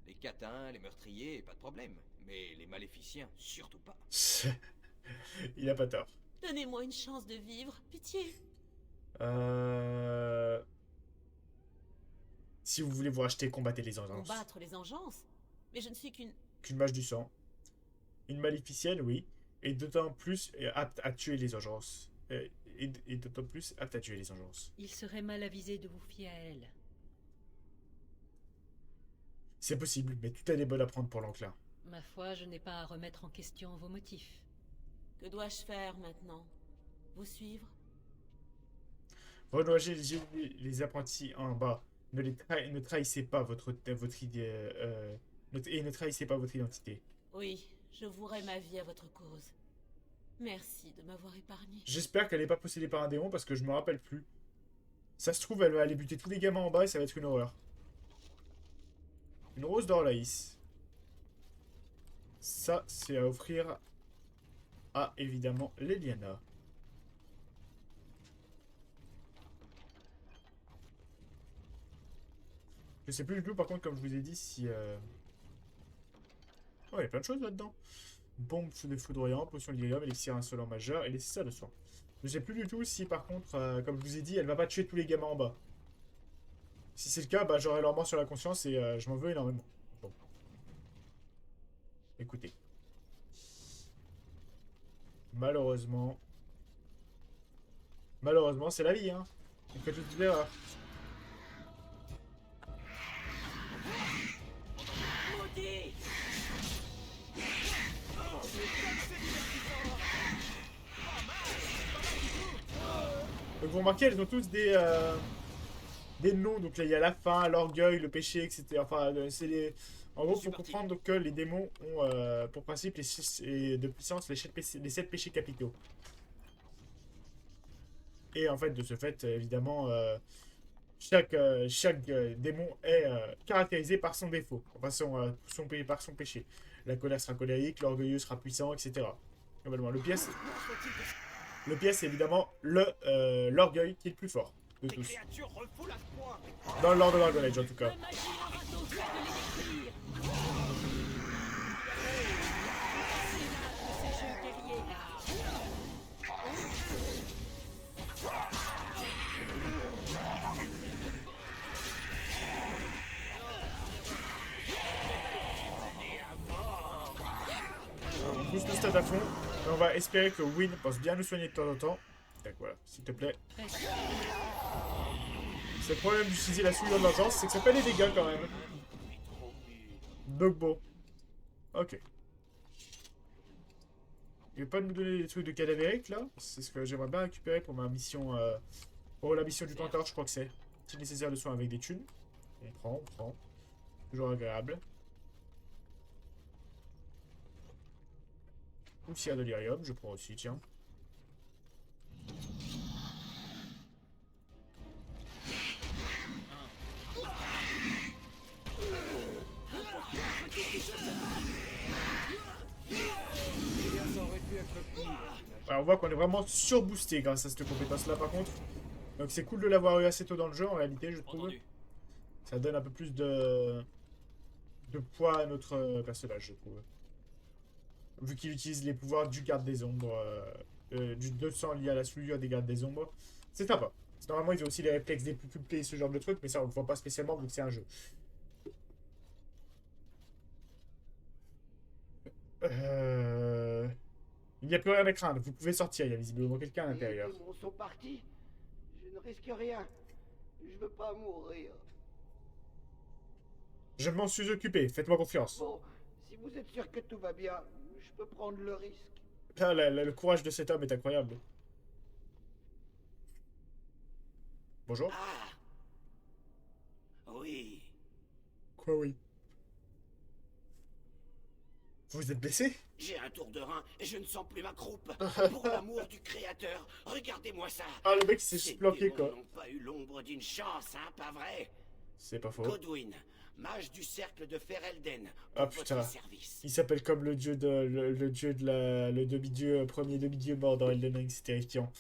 Les catins, les meurtriers, pas de problème. Mais les maléficiens, surtout pas. Il a pas tort. Donnez-moi une chance de vivre, pitié. Si vous voulez vous racheter, combattez les engeances. Combattre les engeances? Mais je ne suis qu'une mage du sang. Une maléficienne, oui. Et d'autant plus apte à tuer les engeances. Et d'autant plus apte à tuer les engeances. Il serait mal avisé de vous fier à elle. C'est possible, mais tout est bon à prendre pour l'enclin. Ma foi, je n'ai pas à remettre en question vos motifs. Que dois-je faire maintenant? Vous suivre? Relogez les apprentis en bas. Ne trahissez pas votre idée. Et ne trahissez pas votre identité. Oui, je vouerai ma vie à votre cause. Merci de m'avoir épargné. J'espère qu'elle n'est pas possédée par un démon parce que je me rappelle plus. Ça se trouve, elle va aller buter tous les gamins en bas et ça va être une horreur. Une rose d'Orlaïs. Ça, c'est à offrir à, évidemment, Leliana. Je sais plus du tout, par contre, comme je vous ai dit, si... Oh, il y a plein de choses là-dedans. Bombe des foudroyants, potion de l'irium, élixir insolent majeur et nécessaire de soin. Je sais plus du tout si, par contre, comme je vous ai dit, elle va pas tuer tous les gamins en bas. Si c'est le cas, bah, j'aurai leur mort sur la conscience et je m'en veux énormément. Bon. Écoutez. Malheureusement, c'est la vie, hein. On fait toutes les erreurs. Donc vous remarquez, elles ont tous des noms. Donc là, il y a la faim, l'orgueil, le péché, etc. Enfin, c'est les... En gros, il faut comprendre donc, que les démons ont pour principe de puissance les 7 péchés capitaux. Et en fait, de ce fait, évidemment, chaque démon est caractérisé par son défaut, par son péché. La colère sera colérique, l'orgueilleux sera puissant, etc. Globalement, le pièce, c'est évidemment l'orgueil qui est le plus fort de tous. Dans l'ordre de Dragon Age, en tout cas. On pousse nos stats à fond. Et on va espérer que Wynne pense bien nous soigner de temps en temps. Tac, voilà, s'il te plaît. C'est le problème d'utiliser la souillure de l'urgence, c'est que ça fait des dégâts quand même. Donc bon. Ok. Il veut pas nous donner des trucs de cadavérique là. C'est ce que j'aimerais bien récupérer pour ma mission. Pour la mission du Tenteur, je crois que c'est. Si nécessaire de soins avec des thunes. On prend. Toujours agréable. Ou s'il y a de l'irium, je prends aussi, tiens. Alors on voit qu'on est vraiment surboosté grâce à cette compétence là par contre. Donc c'est cool de l'avoir eu assez tôt dans le jeu en réalité je trouve. Ça donne un peu plus de poids à notre personnage je trouve. Vu qu'il utilise les pouvoirs du garde des ombres, du 200 lié à la souillure des gardes des ombres. C'est sympa. Normalement ils ont aussi les réflexes des pupilles et ce genre de trucs mais ça on le voit pas spécialement vu que c'est un jeu. Il n'y a plus rien à craindre, vous pouvez sortir, il y a visiblement quelqu'un à l'intérieur. Les démons sont partis. Je ne risque rien. Je veux pas mourir. Je m'en suis occupé, faites-moi confiance. Bon, Si vous êtes sûr que tout va bien, je peux prendre le risque. Ah, le courage de cet homme est incroyable. Bonjour. Ah. Oui. Quoi, oui? Vous êtes blessé? J'ai un tour de rein et je ne sens plus ma croupe. Pour l'amour du créateur, regardez-moi ça. Ah, le mec s'est Ces planqué, démons quoi. n'ont pas eu l'ombre d'une chance, hein, pas vrai? C'est pas faux. Godwyn, mage du cercle de Ferelden, Ah pour putain. votre service. Il s'appelle comme le dieu de le dieu de le demi-dieu, premier demi-dieu mort dans Elden Ring, c'est terrifiant.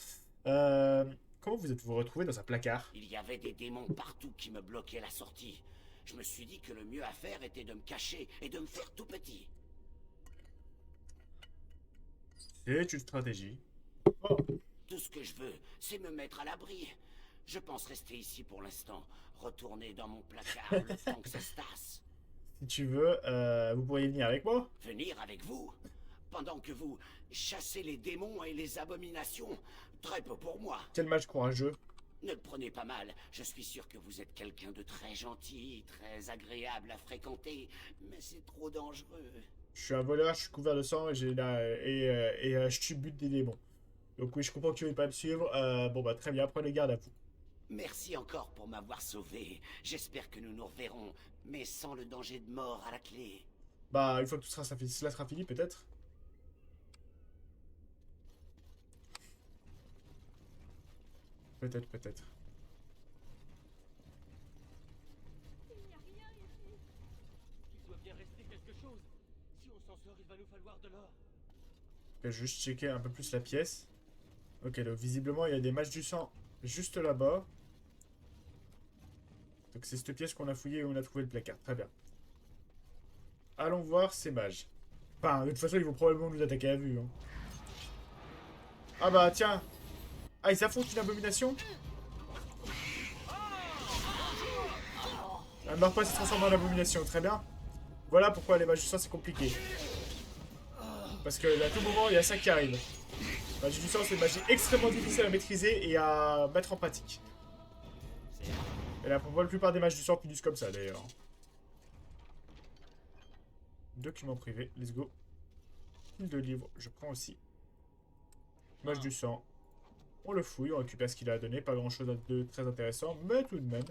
Comment vous êtes-vous retrouvé dans un placard? Il y avait des démons partout qui me bloquaient la sortie. Je me suis dit que le mieux à faire était de me cacher et de me faire tout petit. C'est une stratégie. Tout ce que je veux, c'est me mettre à l'abri. Je pense rester ici pour l'instant. Retourner dans mon placard le temps que ça se tasse. Si tu veux, vous pourriez venir avec moi? Venir avec vous? Pendant que vous chassez les démons et les abominations? Très peu pour moi. Quel match courageux. Ne le prenez pas mal. Je suis sûr que vous êtes quelqu'un de très gentil, très agréable à fréquenter. Mais c'est trop dangereux. Je suis un voleur, je suis couvert de sang et je tue but des démons. Donc oui, je comprends que tu ne veux pas me suivre. Bon bah très bien, prenez garde à vous. Merci encore pour m'avoir sauvé. J'espère que nous nous reverrons, mais sans le danger de mort à la clé. Bah, une fois que tout cela sera fini, peut-être. Peut-être, peut-être. Il n'y a rien ici. Il doit bien rester quelque chose. Si on s'en sort, il va nous falloir de l'or. Je vais juste checker un peu plus la pièce. Ok, donc visiblement, il y a des matchs du sang juste là-bas. Donc c'est cette pièce qu'on a fouillée et on a trouvé le placard. Très bien. Allons voir ces mages. Enfin, de toute façon, ils vont probablement nous attaquer à vue. Hein. Ah bah, tiens. Ah, ils affrontent une abomination? Elle meurt pas, se transforme en abomination. Très bien. Voilà pourquoi les mages du sang, c'est compliqué. Parce que à tout moment, il y a ça qui arrive. La magie du sang, c'est une magie extrêmement difficile à maîtriser et à mettre en pratique. Et la plupart des mages du sang finissent comme ça, d'ailleurs. Document privé, let's go. Pile de livres, je prends aussi. Mage du sang. On le fouille, on récupère ce qu'il a donné. Pas grand chose de très intéressant, mais tout de même.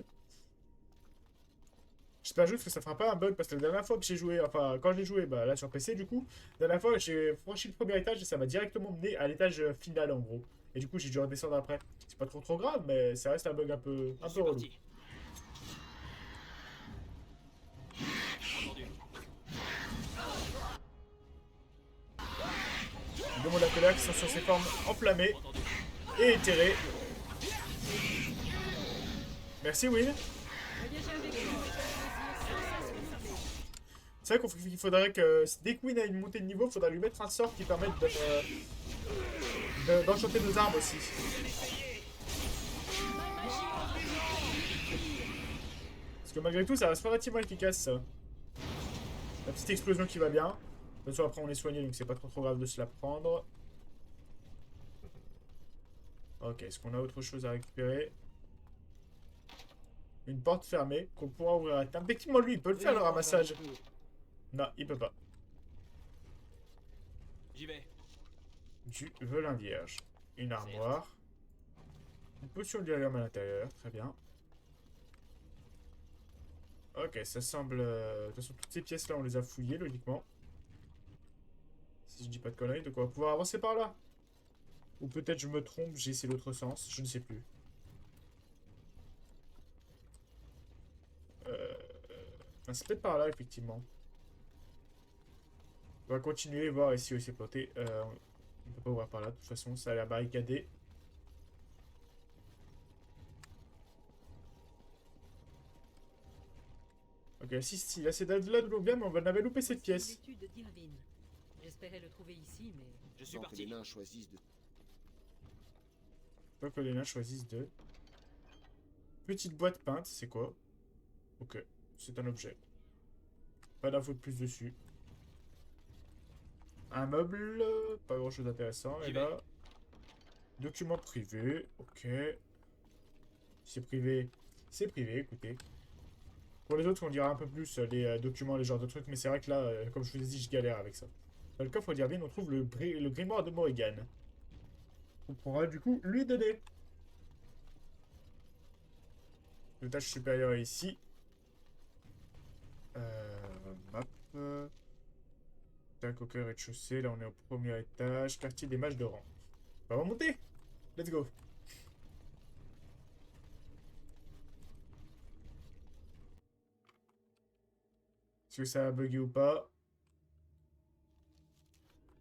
J'espère juste que ça fera pas un bug parce que la dernière fois que j'ai joué, enfin quand j'ai joué, bah là sur PC du coup, la dernière fois j'ai franchi le premier étage et ça m'a directement mené à l'étage final en gros. Et du coup j'ai dû redescendre après. C'est pas trop grave, mais ça reste un bug un peu relou. Deux mondes appelaires qui sont sur ces formes enflammées et éthérées. Merci Will. C'est vrai qu'il faudrait que dès que Wynne a une montée de niveau, il faudra lui mettre un sort qui permette d'enchanter nos armes aussi. Parce que malgré tout, ça reste relativement efficace ça. La petite explosion qui va bien. De toute façon, après on est soigné donc c'est pas trop grave de se la prendre. Ok, est-ce qu'on a autre chose à récupérer? Une porte fermée qu'on pourra ouvrir à terme. Effectivement, lui, il peut le faire le ramassage. Non, il peut pas. J'y vais. Du velin vierge. Une armoire. Une potion d'Illium à l'intérieur. Très bien. Ok, ça semble... De toute façon, toutes ces pièces-là, on les a fouillées, logiquement. Si je dis pas de conneries, donc on va pouvoir avancer par là. Ou peut-être je me trompe, j'ai essayé l'autre sens. Je ne sais plus. C'est peut-être par là, effectivement. On va continuer et voir ici où c'est planté. On ne peut pas ouvrir par là, de toute façon, ça a l'air barricadé. Ok, si, là c'est là d'où l'on vient, mais on avait loupé cette pièce. J'espérais le trouver ici, mais... Je suis parti. Les nains choisissent de... Faut que les nains choisissent de... Petite boîte peinte, c'est quoi? Ok, c'est un objet. Pas d'infos de plus dessus. Un meuble, pas grand chose d'intéressant. Et là, document privé, ok. C'est privé, écoutez. Pour les autres, on dira un peu plus les documents, les genres de trucs, mais c'est vrai que là, comme je vous ai dit, je galère avec ça. Dans le coffre d'Irvine, on trouve le grimoire de Morrigan. On pourra du coup lui donner. Le tâche supérieure est ici. Map. Tac, au cœur rez-de-chaussée. Là, on est au premier étage. Quartier des mages de rang. On va remonter. Let's go. Est-ce que ça a bugué ou pas?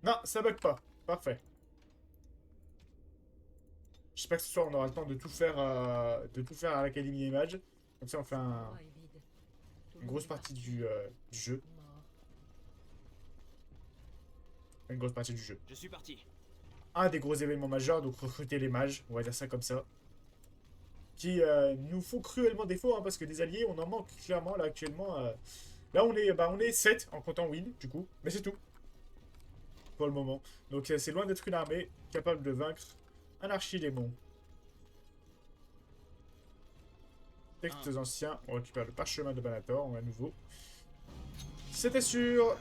Non, ça bug pas. Parfait. J'espère que ce soir on aura le temps de tout faire, à l'Académie des Mages. Comme ça on fait une grosse partie du jeu. Une grosse partie du jeu. Je suis parti. Un des gros événements majeurs, donc recruter les mages, on va dire ça comme ça. Qui nous font cruellement défaut, hein, parce que des alliés, on en manque clairement là actuellement. Là on est 7 en comptant Win, du coup, mais c'est tout. Pour le moment. Donc c'est loin d'être une armée capable de vaincre un archidémon. Textes anciens, on récupère le parchemin de Banator, on va à nouveau. C'était sûr.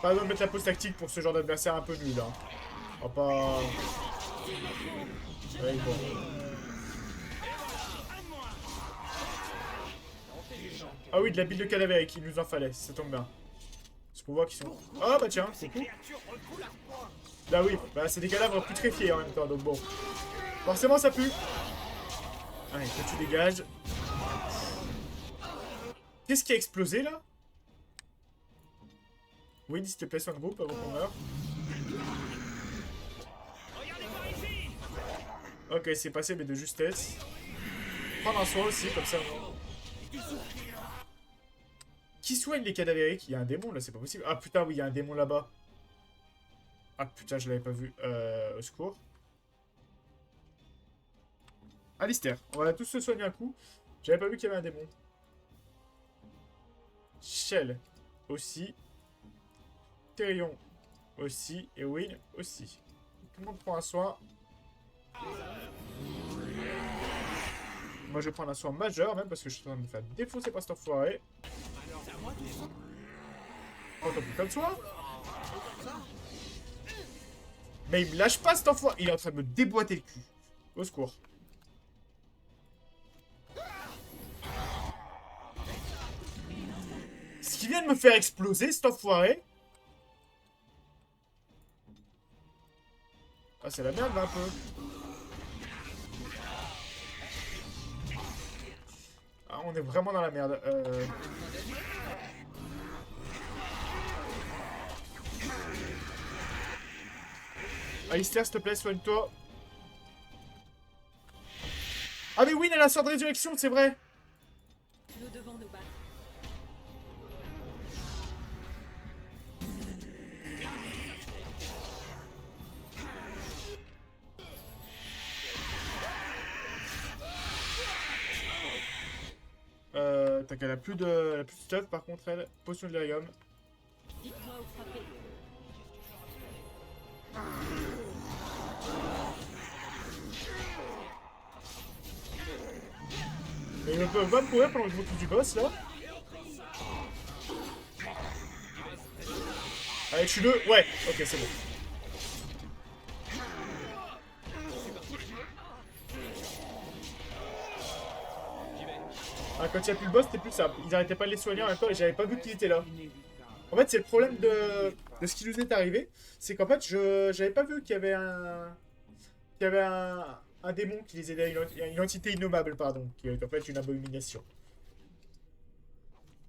Pas besoin de mettre la pause tactique pour ce genre d'adversaire un peu nul. Hein. On va pas... Ouais, bon. Ah oui, de la bile de cadavérique, il nous en fallait, ça tombe bien. Parce qu'on voit qu'ils sont... Ah bah tiens, c'est cool. Bah oui, bah c'est des cadavres putréfiés en même temps, donc bon. Forcément ça pue. Allez, toi tu dégages. Qu'est-ce qui a explosé là? Oui, s'il te plaît, soin de groupe avant qu'on meure. Ok, c'est passé, mais de justesse. Prendre un soin aussi, comme ça. Qui soigne les cadavériques? Il y a un démon là, c'est pas possible. Ah putain, oui, il y a un démon là-bas. Ah putain, je l'avais pas vu. Au secours. Alistair, on va tous se soigner un coup. J'avais pas vu qu'il y avait un démon. Shell aussi. Therion aussi. Et Win aussi. Tout le monde prend un soin. Moi je vais prendre un soin majeur même parce que je suis en train de me faire défoncer par cet enfoiré. Oh, t'as plus comme soin. Mais il me lâche pas cet enfoiré. Il est en train de me déboîter le cul. Au secours. Ce qui vient de me faire exploser cet enfoiré. Ah c'est la merde là un peu. Ah on est vraiment dans la merde. Alistair s'il te plaît soigne-toi. Ah mais Win elle a sort de résurrection c'est vrai. Nous devons nous battre. T'as qu'elle a plus de stuff par contre elle. Potion de l'Irium. Dites-moi où frapper. Mais il peut pas me courir pendant que je m'occupe du boss là. Allez tue-le. Ouais, ok c'est bon. Ah, quand il n'y a plus le boss, c'était plus simple. Ils arrêtaient pas de les soigner en même temps et j'avais pas vu qu'il était là. En fait, c'est le problème de ce qui nous est arrivé. C'est qu'en fait, j'avais pas vu qu'il y avait un démon qui les aidait, une entité innommable, pardon, qui est en fait une abomination.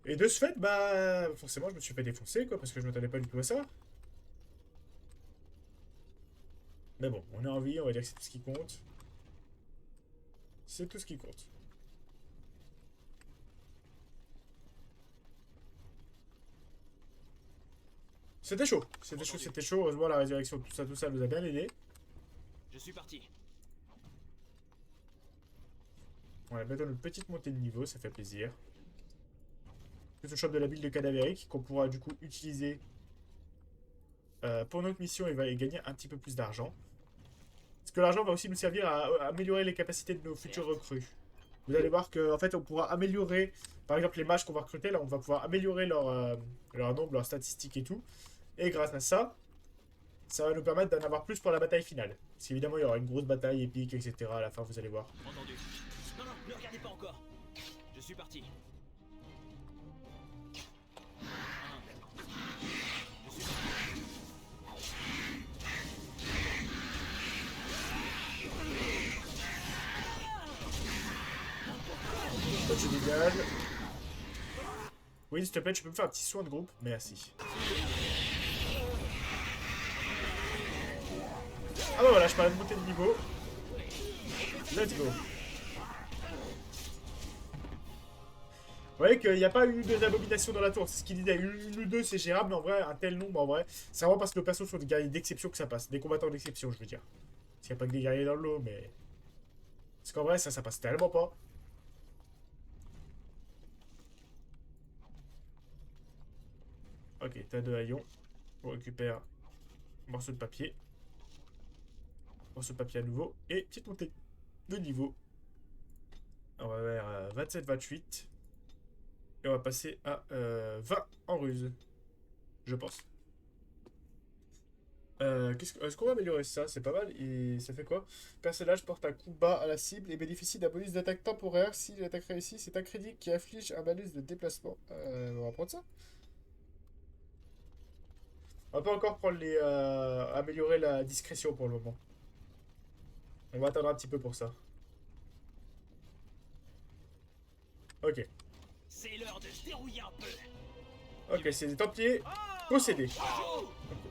Et de ce fait, bah, forcément, je me suis fait défoncer, quoi, parce que je m'attendais pas du tout à ça. Mais bon, on est en vie, on va dire que c'est tout ce qui compte. C'est tout ce qui compte. C'était chaud, c'était chaud, c'était chaud. Heureusement, la résurrection, tout ça nous a bien aidé. Je suis parti. On a bientôt notre petite montée de niveau, ça fait plaisir. Plus au chope de la bile de cadavérique qu'on pourra du coup utiliser pour notre mission, il va gagner un petit peu plus d'argent. Parce que l'argent va aussi nous servir à améliorer les capacités de nos futurs recrues. Vous allez voir qu'en fait, on pourra améliorer, par exemple, les mages qu'on va recruter. Là, on va pouvoir améliorer leur nombre, leurs statistiques et tout. Et grâce à ça, ça va nous permettre d'en avoir plus pour la bataille finale. Parce qu'évidemment, il y aura une grosse bataille épique, etc. à la fin, vous allez voir. Entendu. Non, non, ne regardez pas encore. Je suis parti. Toi, tu dégages. Oui, s'il te plaît, tu peux me faire un petit soin de groupe? Merci. Ah bah voilà, je parlais de monter de niveau. Let's go. Vous voyez qu'il n'y a pas eu deux abominations dans la tour. C'est ce qu'il disait. Une ou deux, c'est gérable, mais en vrai, un tel nombre, en vrai, c'est vraiment parce que nos persos sont des guerriers d'exception que ça passe. Des combattants d'exception, je veux dire. Parce qu'il n'y a pas que des guerriers dans le lot, mais... Parce qu'en vrai, ça passe tellement pas. Ok, t'as deux haillons. On récupère un morceau de papier. Morceau de papier à nouveau. Et petite montée de niveau. On va vers 27-28. Et on va passer à 20 en ruse. Je pense. Est-ce qu'on va améliorer ça? C'est pas mal. Et ça fait quoi? Personnage porte un coup bas à la cible et bénéficie d'un bonus d'attaque temporaire. Si l'attaque réussit, c'est un crédit qui inflige un malus de déplacement. On va prendre ça. On peut encore prendre les améliorer la discrétion pour le moment. On va attendre un petit peu pour ça. Ok. C'est l'heure de se dérouiller un peu. Ok, c'est des Templiers possédés.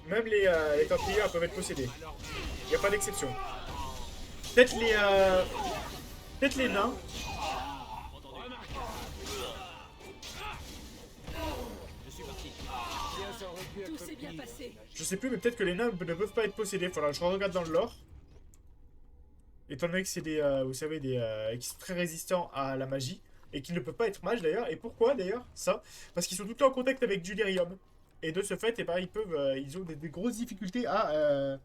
Même les Templiers peuvent être possédés. Il n'y a pas d'exception. Peut-être les nains. Tout s'est bien passé. Je sais plus, mais peut-être que les nains ne peuvent pas être possédés. Faudra que je regarde dans le lore. Étant donné que c'est des, vous savez, qui sont très résistants à la magie. Et qui ne peuvent pas être mages d'ailleurs. Et pourquoi d'ailleurs ça? Parce qu'ils sont tout le temps en contact avec du Lyrium. Et de ce fait, eh ben, ils ont des grosses difficultés à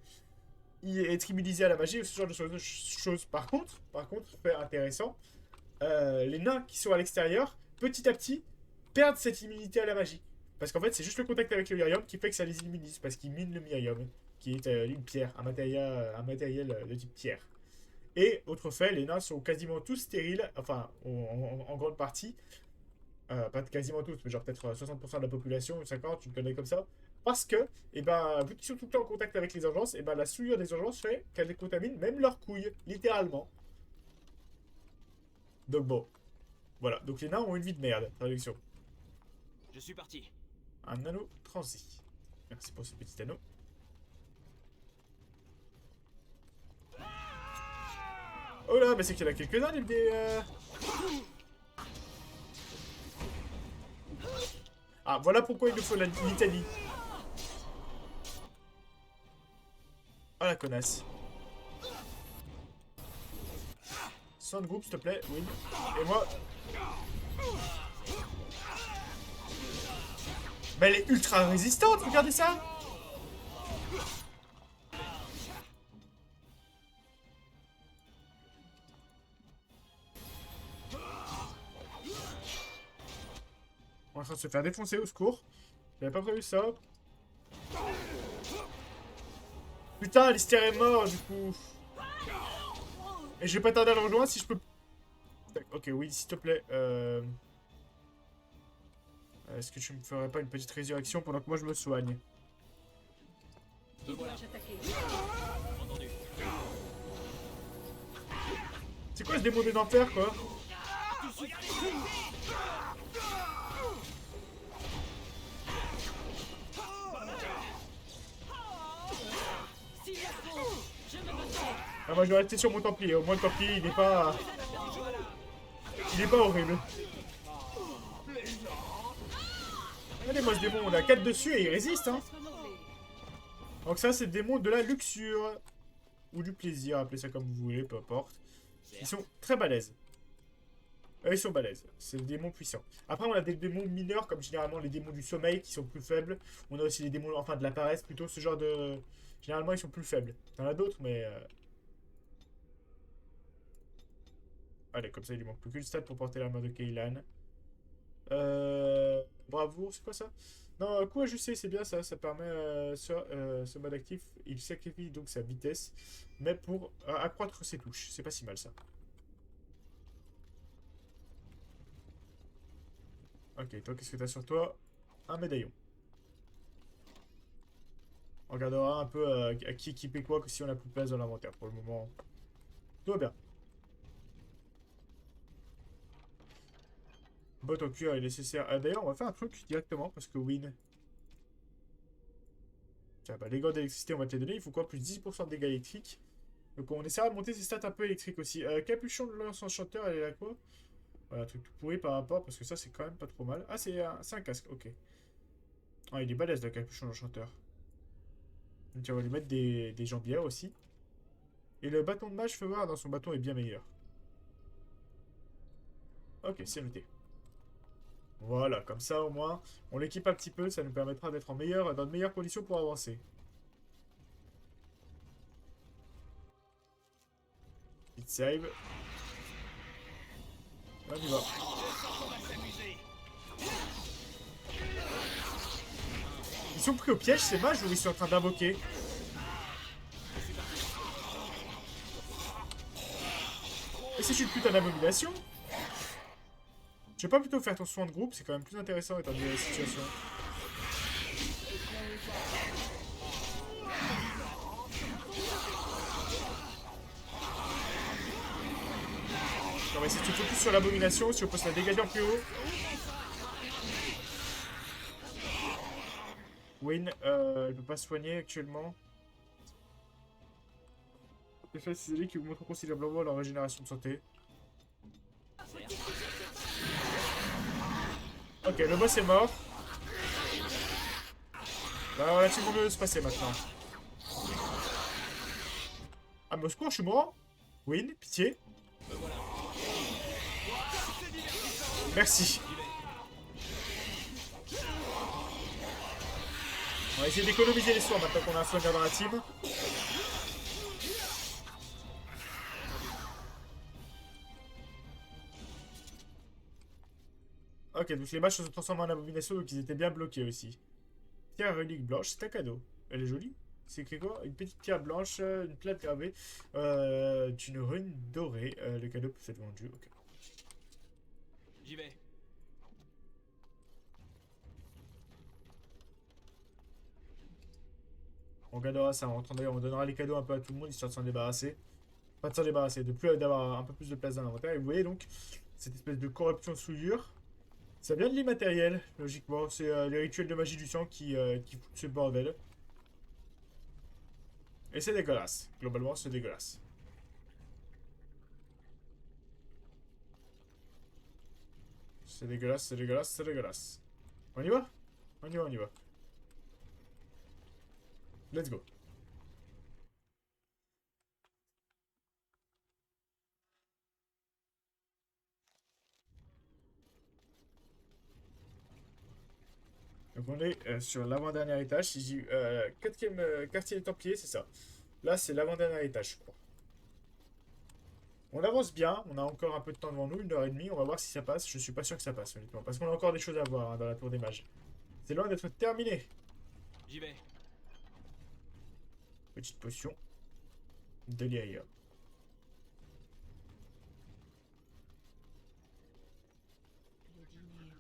être immunisés à la magie ou ce genre de choses. Par contre, fait intéressant, les nains qui sont à l'extérieur, petit à petit, perdent cette immunité à la magie. Parce qu'en fait, c'est juste le contact avec le Lyrium qui fait que ça les immunise. Parce qu'ils minent le Lyrium, qui est une pierre, un matériel de type pierre. Et, autre fait, les nains sont quasiment tous stériles, enfin, en grande partie. Pas quasiment tous, mais genre peut-être 60% de la population, 50%, tu le connais comme ça. Parce que, eh ben, vu qu'ils sont tout le temps en contact avec les urgences, eh ben, la souillure des urgences fait qu'elles contaminent même leurs couilles, littéralement. Donc bon. Voilà, donc les nains ont une vie de merde, traduction. Je suis parti. Un anneau transi. Merci pour ce petit anneau. Oh là, mais c'est qu'il y en a quelques-uns, Ah, voilà pourquoi il nous faut l'Italie. Ah, la connasse. Soin de groupe, s'il te plaît, oui. Et moi... Mais elle est ultra résistante, regardez ça. On est en train de se faire défoncer, au secours. J'avais pas prévu ça. Putain, Alistair est mort, du coup. Et je vais pas tarder à le rejoindre si je peux... Ok, oui, s'il te plaît. Est-ce que tu me ferais pas une petite résurrection pendant que moi je me soigne? C'est quoi ce démon des enfers, quoi? Ah, moi je vais rester sur mon Templier. Au moins le Templier il est pas... Il est pas horrible. Regardez-moi ce démon, on a 4 dessus et il résiste, hein. Donc ça c'est le démon de la luxure. Ou du plaisir, appelez ça comme vous voulez, peu importe. Ils sont très balèzes. Ils sont balèzes. C'est des démons puissants. Après, on a des démons mineurs, comme généralement les démons du sommeil, qui sont plus faibles. On a aussi les démons, enfin de la paresse, plutôt ce genre de... Généralement, ils sont plus faibles. T'en as d'autres, mais... Allez, comme ça, il lui manque plus qu'une stat pour porter l'armure de Kaylan. Bravoure, c'est quoi ça? Non, coup ajusté, c'est bien ça. Ça permet, ce mode actif, il sacrifie donc sa vitesse, mais pour accroître ses touches. C'est pas si mal, ça. Ok, toi, qu'est-ce que t'as sur toi? Un médaillon. On regardera un peu à qui équiper quoi, que si on a plus de place dans l'inventaire. Pour le moment, tout va bien. Botte en cuir est nécessaire. D'ailleurs, on va faire un truc directement, parce que Win... Tiens, bah, les gants d'électricité, on va te les donner. Il faut quoi? Plus 10% de dégâts électriques. Donc on essaiera de monter ses stats un peu électriques aussi. Capuchon de lance enchanteur, elle est là quoi? Voilà, un truc tout pourri par rapport, parce que ça, c'est quand même pas trop mal. Ah, c'est un casque, ok. Ah, il est balèze, le capuchon d'enchanteur. Donc on va lui mettre des jambières aussi. Et le bâton de mage, feu voir, dans son bâton est bien meilleur. Ok, c'est noté. Voilà, comme ça au moins, on l'équipe un petit peu, ça nous permettra d'être dans de meilleures conditions pour avancer. Vite save. On y va. Ils sont pris au piège ces mages ou ils sont en train d'invoquer? Et c'est une putain d'abomination. Je vais pas plutôt faire ton soin de groupe, c'est quand même plus intéressant étant donné la situation. On va essayer de se focus sur l'abomination, si on peut se la dégager en plus haut. Win, elle peut pas se soigner actuellement. Effet ciselé qui augmente considérablement leur régénération de santé. Ok, le boss est mort. Bah, on va relativement mieux se passer maintenant. Ah, mais au secours, je suis mort. Win, pitié. Merci. On va essayer d'économiser les soins maintenant qu'on a un soigneur dans la team. Ok, donc les matchs se sont transformés en abomination, donc ils étaient bien bloqués aussi. Pierre relique blanche, c'est un cadeau. Elle est jolie. C'est écrit quoi? Une petite pierre blanche, une plate gravée, d'une rune dorée. Le cadeau peut être vendu, ok. J'y vais. On gardera ça en rentrant d'ailleurs, on donnera les cadeaux un peu à tout le monde, histoire de s'en débarrasser. Pas de s'en débarrasser, d'avoir un peu plus de place dans l'inventaire. Et vous voyez donc, cette espèce de corruption souillure. Ça vient de l'immatériel, logiquement. C'est les rituels de magie du sang qui foutent ce bordel. Et c'est dégueulasse. Globalement, c'est dégueulasse. C'est dégueulasse, c'est dégueulasse, c'est dégueulasse. On y va? On y va, on y va. Let's go. Donc on est sur l'avant-dernier étage. Si j'ai quatrième quartier des Templiers, c'est ça. Là, c'est l'avant-dernier étage, je crois. On avance bien. On a encore un peu de temps devant nous, 1h30. On va voir si ça passe. Je suis pas sûr que ça passe, honnêtement. Parce qu'on a encore des choses à voir hein, dans la tour des mages. C'est loin d'être terminé. J'y vais. Petite potion. Délirium. Le dîner.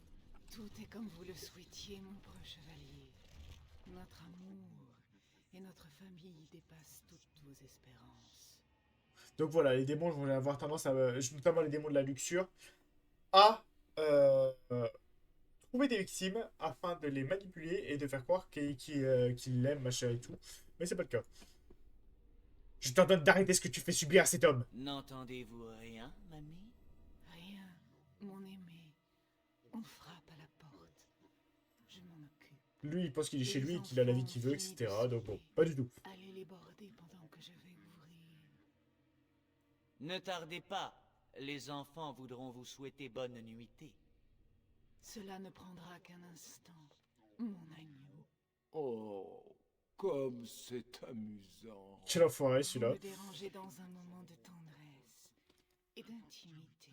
Tout est comme vous le souhaitiez, mon preux chevalier. Notre amour et notre famille dépassent toutes vos espérances. Donc voilà, les démons vont avoir tendance à, notamment les démons de la luxure, à trouver des victimes afin de les manipuler et de faire croire qu'ils l'aiment, machin et tout. Mais c'est pas le cas. Je t'ordonne d'arrêter ce que tu fais subir à cet homme. N'entendez-vous rien, mamie? Rien, mon aimé. On frappe à la porte. Je m'en occupe. Lui, il pense qu'il est chez lui et qu'il a la vie qu'il veut, etc. Donc bon, pas du tout. Allez les border pendant que je vais ouvrir. Ne tardez pas. les enfants voudront vous souhaiter bonne nuitée. Cela ne prendra qu'un instant, mon agneau. Oh, comme c'est amusant. Quel enfoiré Vous celui-là. me dérangez dans un moment de tendresse et d'intimité.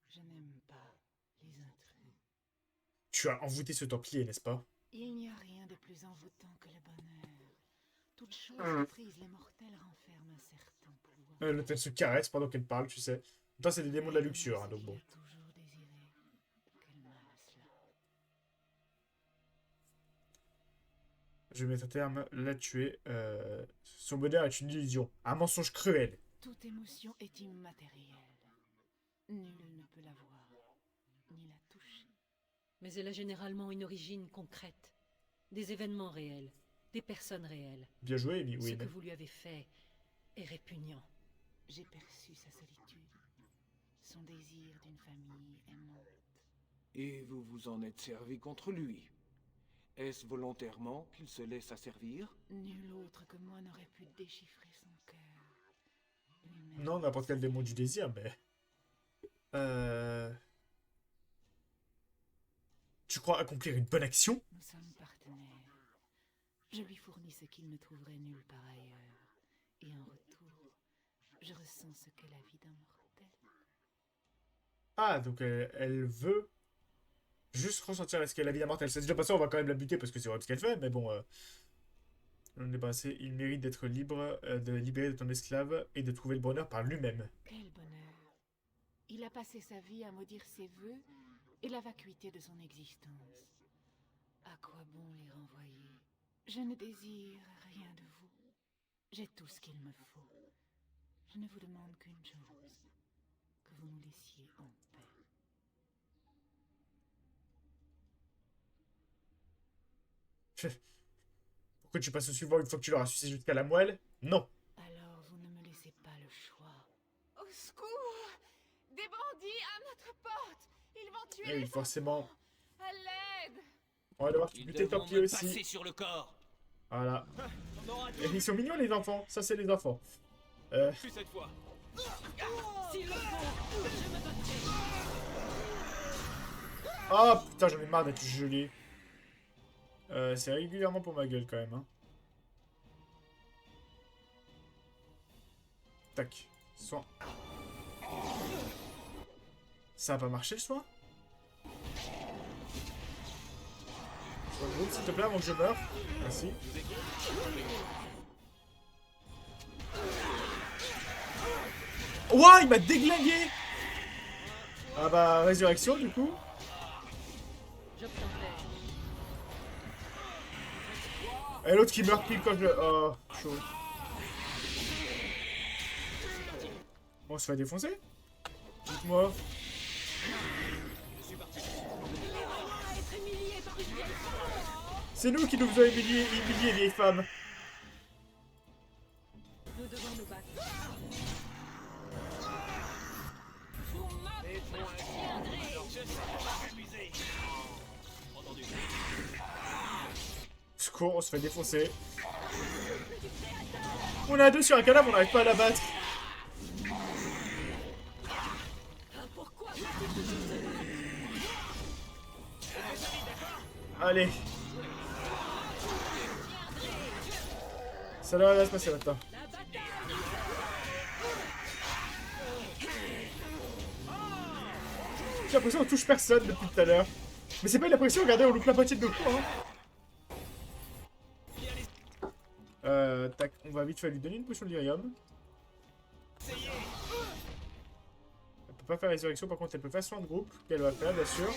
Je n'aime pas les intrus. Tu as envoûté ce templier, n'est-ce pas? Il n'y a rien de plus envoûtant que le bonheur. Toute chose prise les mortels renferme un certain pouvoir. L'autre elle se caresse pendant qu'elle parle, tu sais. Toi, c'est des démons de la luxure, hein, donc bon. Toujours désiré. Quel mal à cela. Je vais mettre un terme, la tuer. Son bonheur est une illusion, un mensonge cruel. Toute émotion est immatérielle. Nul ne peut la voir, ni la toucher. Mais elle a généralement une origine concrète. Des événements réels, des personnes réelles. Bien joué, Amy. Ce Oui, que mais... vous lui avez fait est répugnant. J'ai perçu sa solitude, son désir d'une famille aimante. Et vous vous en êtes servi contre lui. Est-ce volontairement qu'il se laisse asservir? Nul autre que moi n'aurait pu déchiffrer son cœur. Lui-même. Non, n'importe quel démon du désir, mais... Tu crois accomplir une bonne action? Nous sommes partenaires. Je lui fournis ce qu'il ne trouverait nulle part ailleurs. Et en retour, je ressens ce qu'est la vie d'un mortel. Ah, donc elle veut juste ressentir ce qu'est la vie d'un mortel. C'est déjà passé, on va quand même la buter parce que c'est horrible ce qu'elle fait, mais bon... on est passé. Il mérite d'être libre, de libérer de ton esclave et de trouver le bonheur par lui-même. Quel bonheur. Il a passé sa vie à maudire ses vœux et la vacuité de son existence. À quoi bon les renvoyer? Je ne désire rien de vous. J'ai tout ce qu'il me faut. Je ne vous demande qu'une chose. Que vous nous laissiez en paix. Pourquoi tu passes au suivant une fois que tu l'auras sucé jusqu'à la moelle? Non. Alors vous ne me laissez pas le choix. Au secours! Des bandits à notre porte! Ils vont tuer Et oui, les forcément. enfants! À l'aide! On va devoir Ils buter le devront templier me aussi. passer sur le corps. Voilà. Et ils sont mignons les enfants. Ça c'est les enfants. Plus cette fois. S'il le faut, je me battrai! Ah putain, j'en ai marre d'être gelé. C'est régulièrement pour ma gueule quand même. Hein. Tac. Soin. Ça a pas marché le soin? Soin de groupe s'il te plaît avant que je meure. Merci. Ouah, il m'a déglingué! Ah bah, résurrection du coup. Et l'autre qui meurt pile quand je... Oh, chaud. On se fait défoncer? Dites-moi. C'est nous qui nous faisons humilier, vieille femme. Nous devons nous battre. Secours, on se fait défoncer. On a deux sur un cadavre, on n'arrive pas à la battre. Allez. Ça devrait bien se passer maintenant. J'ai l'impression qu'on touche personne depuis tout à l'heure. Mais c'est pas une impression, regardez, on loupe la moitié de nos coups. Hein. Tac, on va vite fait lui donner une potion d'Irium. Elle peut pas faire résurrection, par contre elle peut faire soin de groupe, qu'elle va faire bien sûr.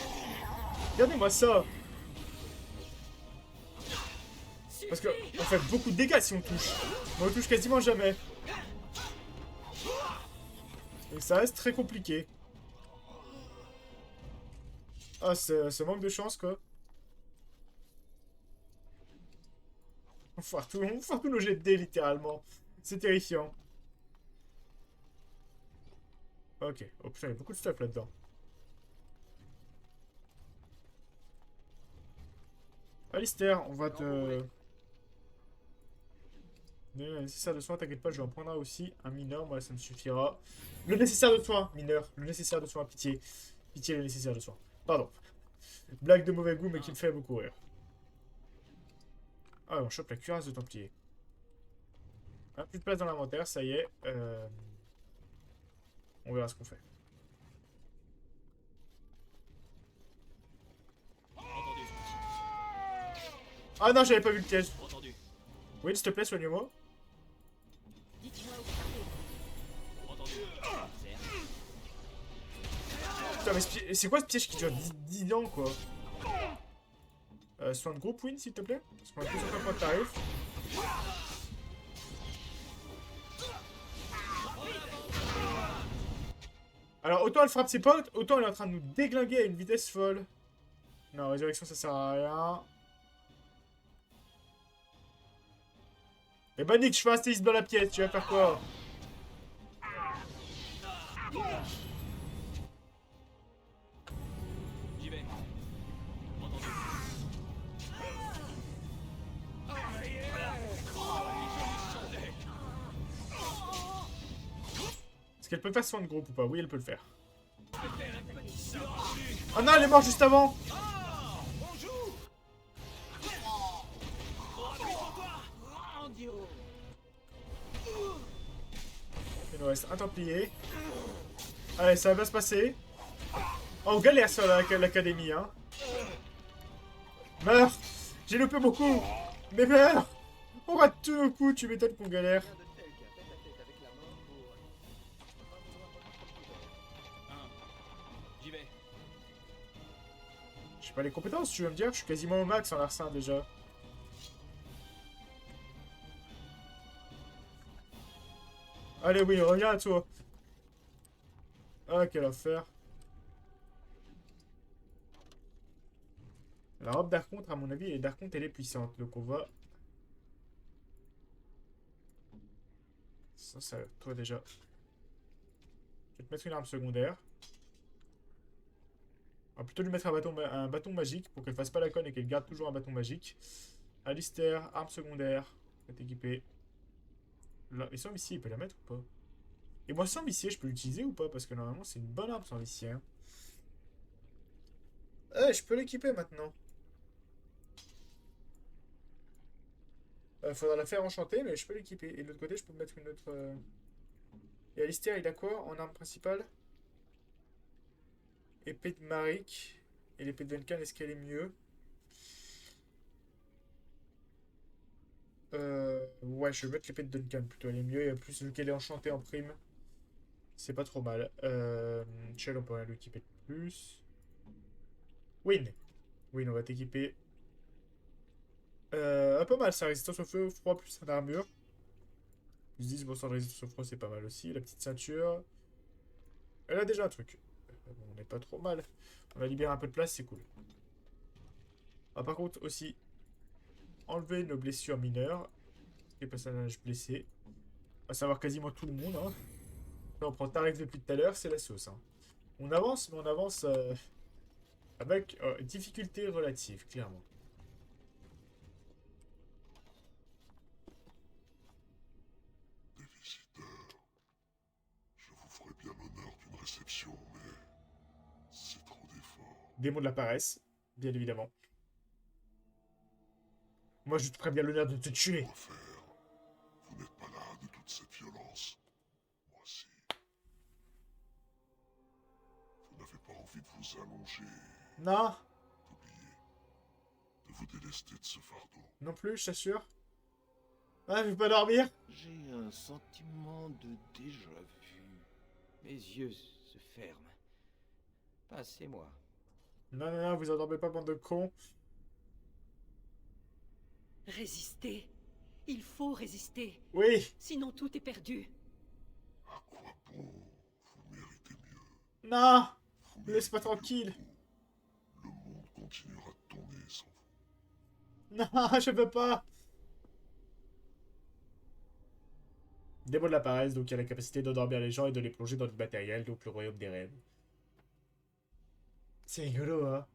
Regardez-moi ça. Parce que on fait beaucoup de dégâts si on touche. Mais on touche quasiment jamais. Donc ça reste très compliqué. Ah, ce manque de chance quoi. On foire tous nos jets de dés littéralement. C'est terrifiant. Ok. Oh putain, il y a beaucoup de stuff là-dedans. Alistair, on va te... Le nécessaire de soins, t'inquiète pas, je vais en prendre un aussi. Un mineur, moi ça me suffira. Le nécessaire de soins, mineur. Le nécessaire de soins, pitié. Pitié, le nécessaire de soins. Pardon. Blague de mauvais goût, mais qui me fait beaucoup rire. Ah, on chope la cuirasse de Templier. Ah, plus de place dans l'inventaire, ça y est. On verra ce qu'on fait. Ah non, j'avais pas vu le piège. Oui, s'il te plaît, soigne-moi. Putain, mais c'est quoi ce piège qui dure 10 ans, quoi? Soin de groupe, Win, s'il te plaît. Parce qu'on a plus aucun point de tarif. Alors, autant elle frappe ses potes, autant elle est en train de nous déglinguer à une vitesse folle. Non, résurrection, ça sert à rien. Eh ben, Nick, je fais un séisme dans la pièce, tu vas faire quoi? J'y vais. Est-ce qu'elle peut faire soin de groupe ou pas? Oui, elle peut le faire. Oh non, elle est morte juste avant! Il nous reste un Templier. Allez, ça va bien se passer. Oh, on galère sur l'académie, hein. Meurs! J'ai loupé beaucoup! Mais meurs! On rate tout au coup, tu m'étonnes qu'on galère. J'y vais. J'ai pas les compétences, tu veux me dire? Je suis quasiment au max en Larcin déjà. Allez, oui, reviens à toi. Ah, quelle affaire. La robe d'Arconte, à mon avis, et d'Arconte, elle est puissante. Donc on va... Ça, toi déjà. Je vais te mettre une arme secondaire. On va plutôt lui mettre un bâton magique pour qu'elle fasse pas la conne et qu'elle garde toujours un bâton magique. Alistair, arme secondaire. Va t'équiper. Là, et sans vicier, il peut la mettre ou pas? Et moi, sans vicier, je peux l'utiliser ou pas? Parce que normalement, c'est une bonne arme sans vicier. Hein. Je peux l'équiper maintenant. Faudra la faire enchanter, mais je peux l'équiper. Et de l'autre côté, je peux mettre une autre... Et Alistair, il a quoi en arme principale? Épée de Marik. Et l'épée de Duncan, est-ce qu'elle est mieux? Ouais, je vais mettre l'épée de Duncan plutôt, elle est mieux. Et en plus, vu qu'elle est enchantée en prime, c'est pas trop mal. Shell, on peut rien l'équiper de plus. Win, on va t'équiper. Pas mal, ça, résistance au feu, au froid, plus en armure. Plus 10% de résistance au froid, c'est pas mal aussi. La petite ceinture. Elle a déjà un truc. On n'est pas trop mal. On a libéré un peu de place, c'est cool. Ah, par contre, aussi, enlever nos blessures mineures. Les personnages blessés. À savoir quasiment tout le monde. Hein. Là, on prend tarif depuis tout à l'heure, c'est la sauce. Hein. On avance, mais on avance avec difficulté relative, clairement. Des visiteurs. Je vous ferai bien l'honneur d'une réception, mais c'est trop d'efforts. Démon de la paresse, bien évidemment. Moi, je te ferai bien l'honneur de te tuer. Quoi faire? Vous n'êtes pas là de toute cette violence. Moi si. Vous n'avez pas envie de vous allonger. Non. D'oublier. De vous délester de ce fardeau. Non plus, je t'assure. Ah, je vais pas dormir. J'ai un sentiment de déjà vu. Mes yeux se ferment. Passez-moi. Non, non, non, vous endormez pas, bande de cons. Résister. Il faut résister. Oui. Sinon tout est perdu. À quoi bon? Vous méritez mieux. Non. Laisse-moi tranquille. Le monde continuera de tourner sans vous. Non, je veux pas. Démon de la paresse, donc il a la capacité d'endormir les gens et de les plonger dans du matériel, donc le royaume des rêves. C'est rigolo, hein.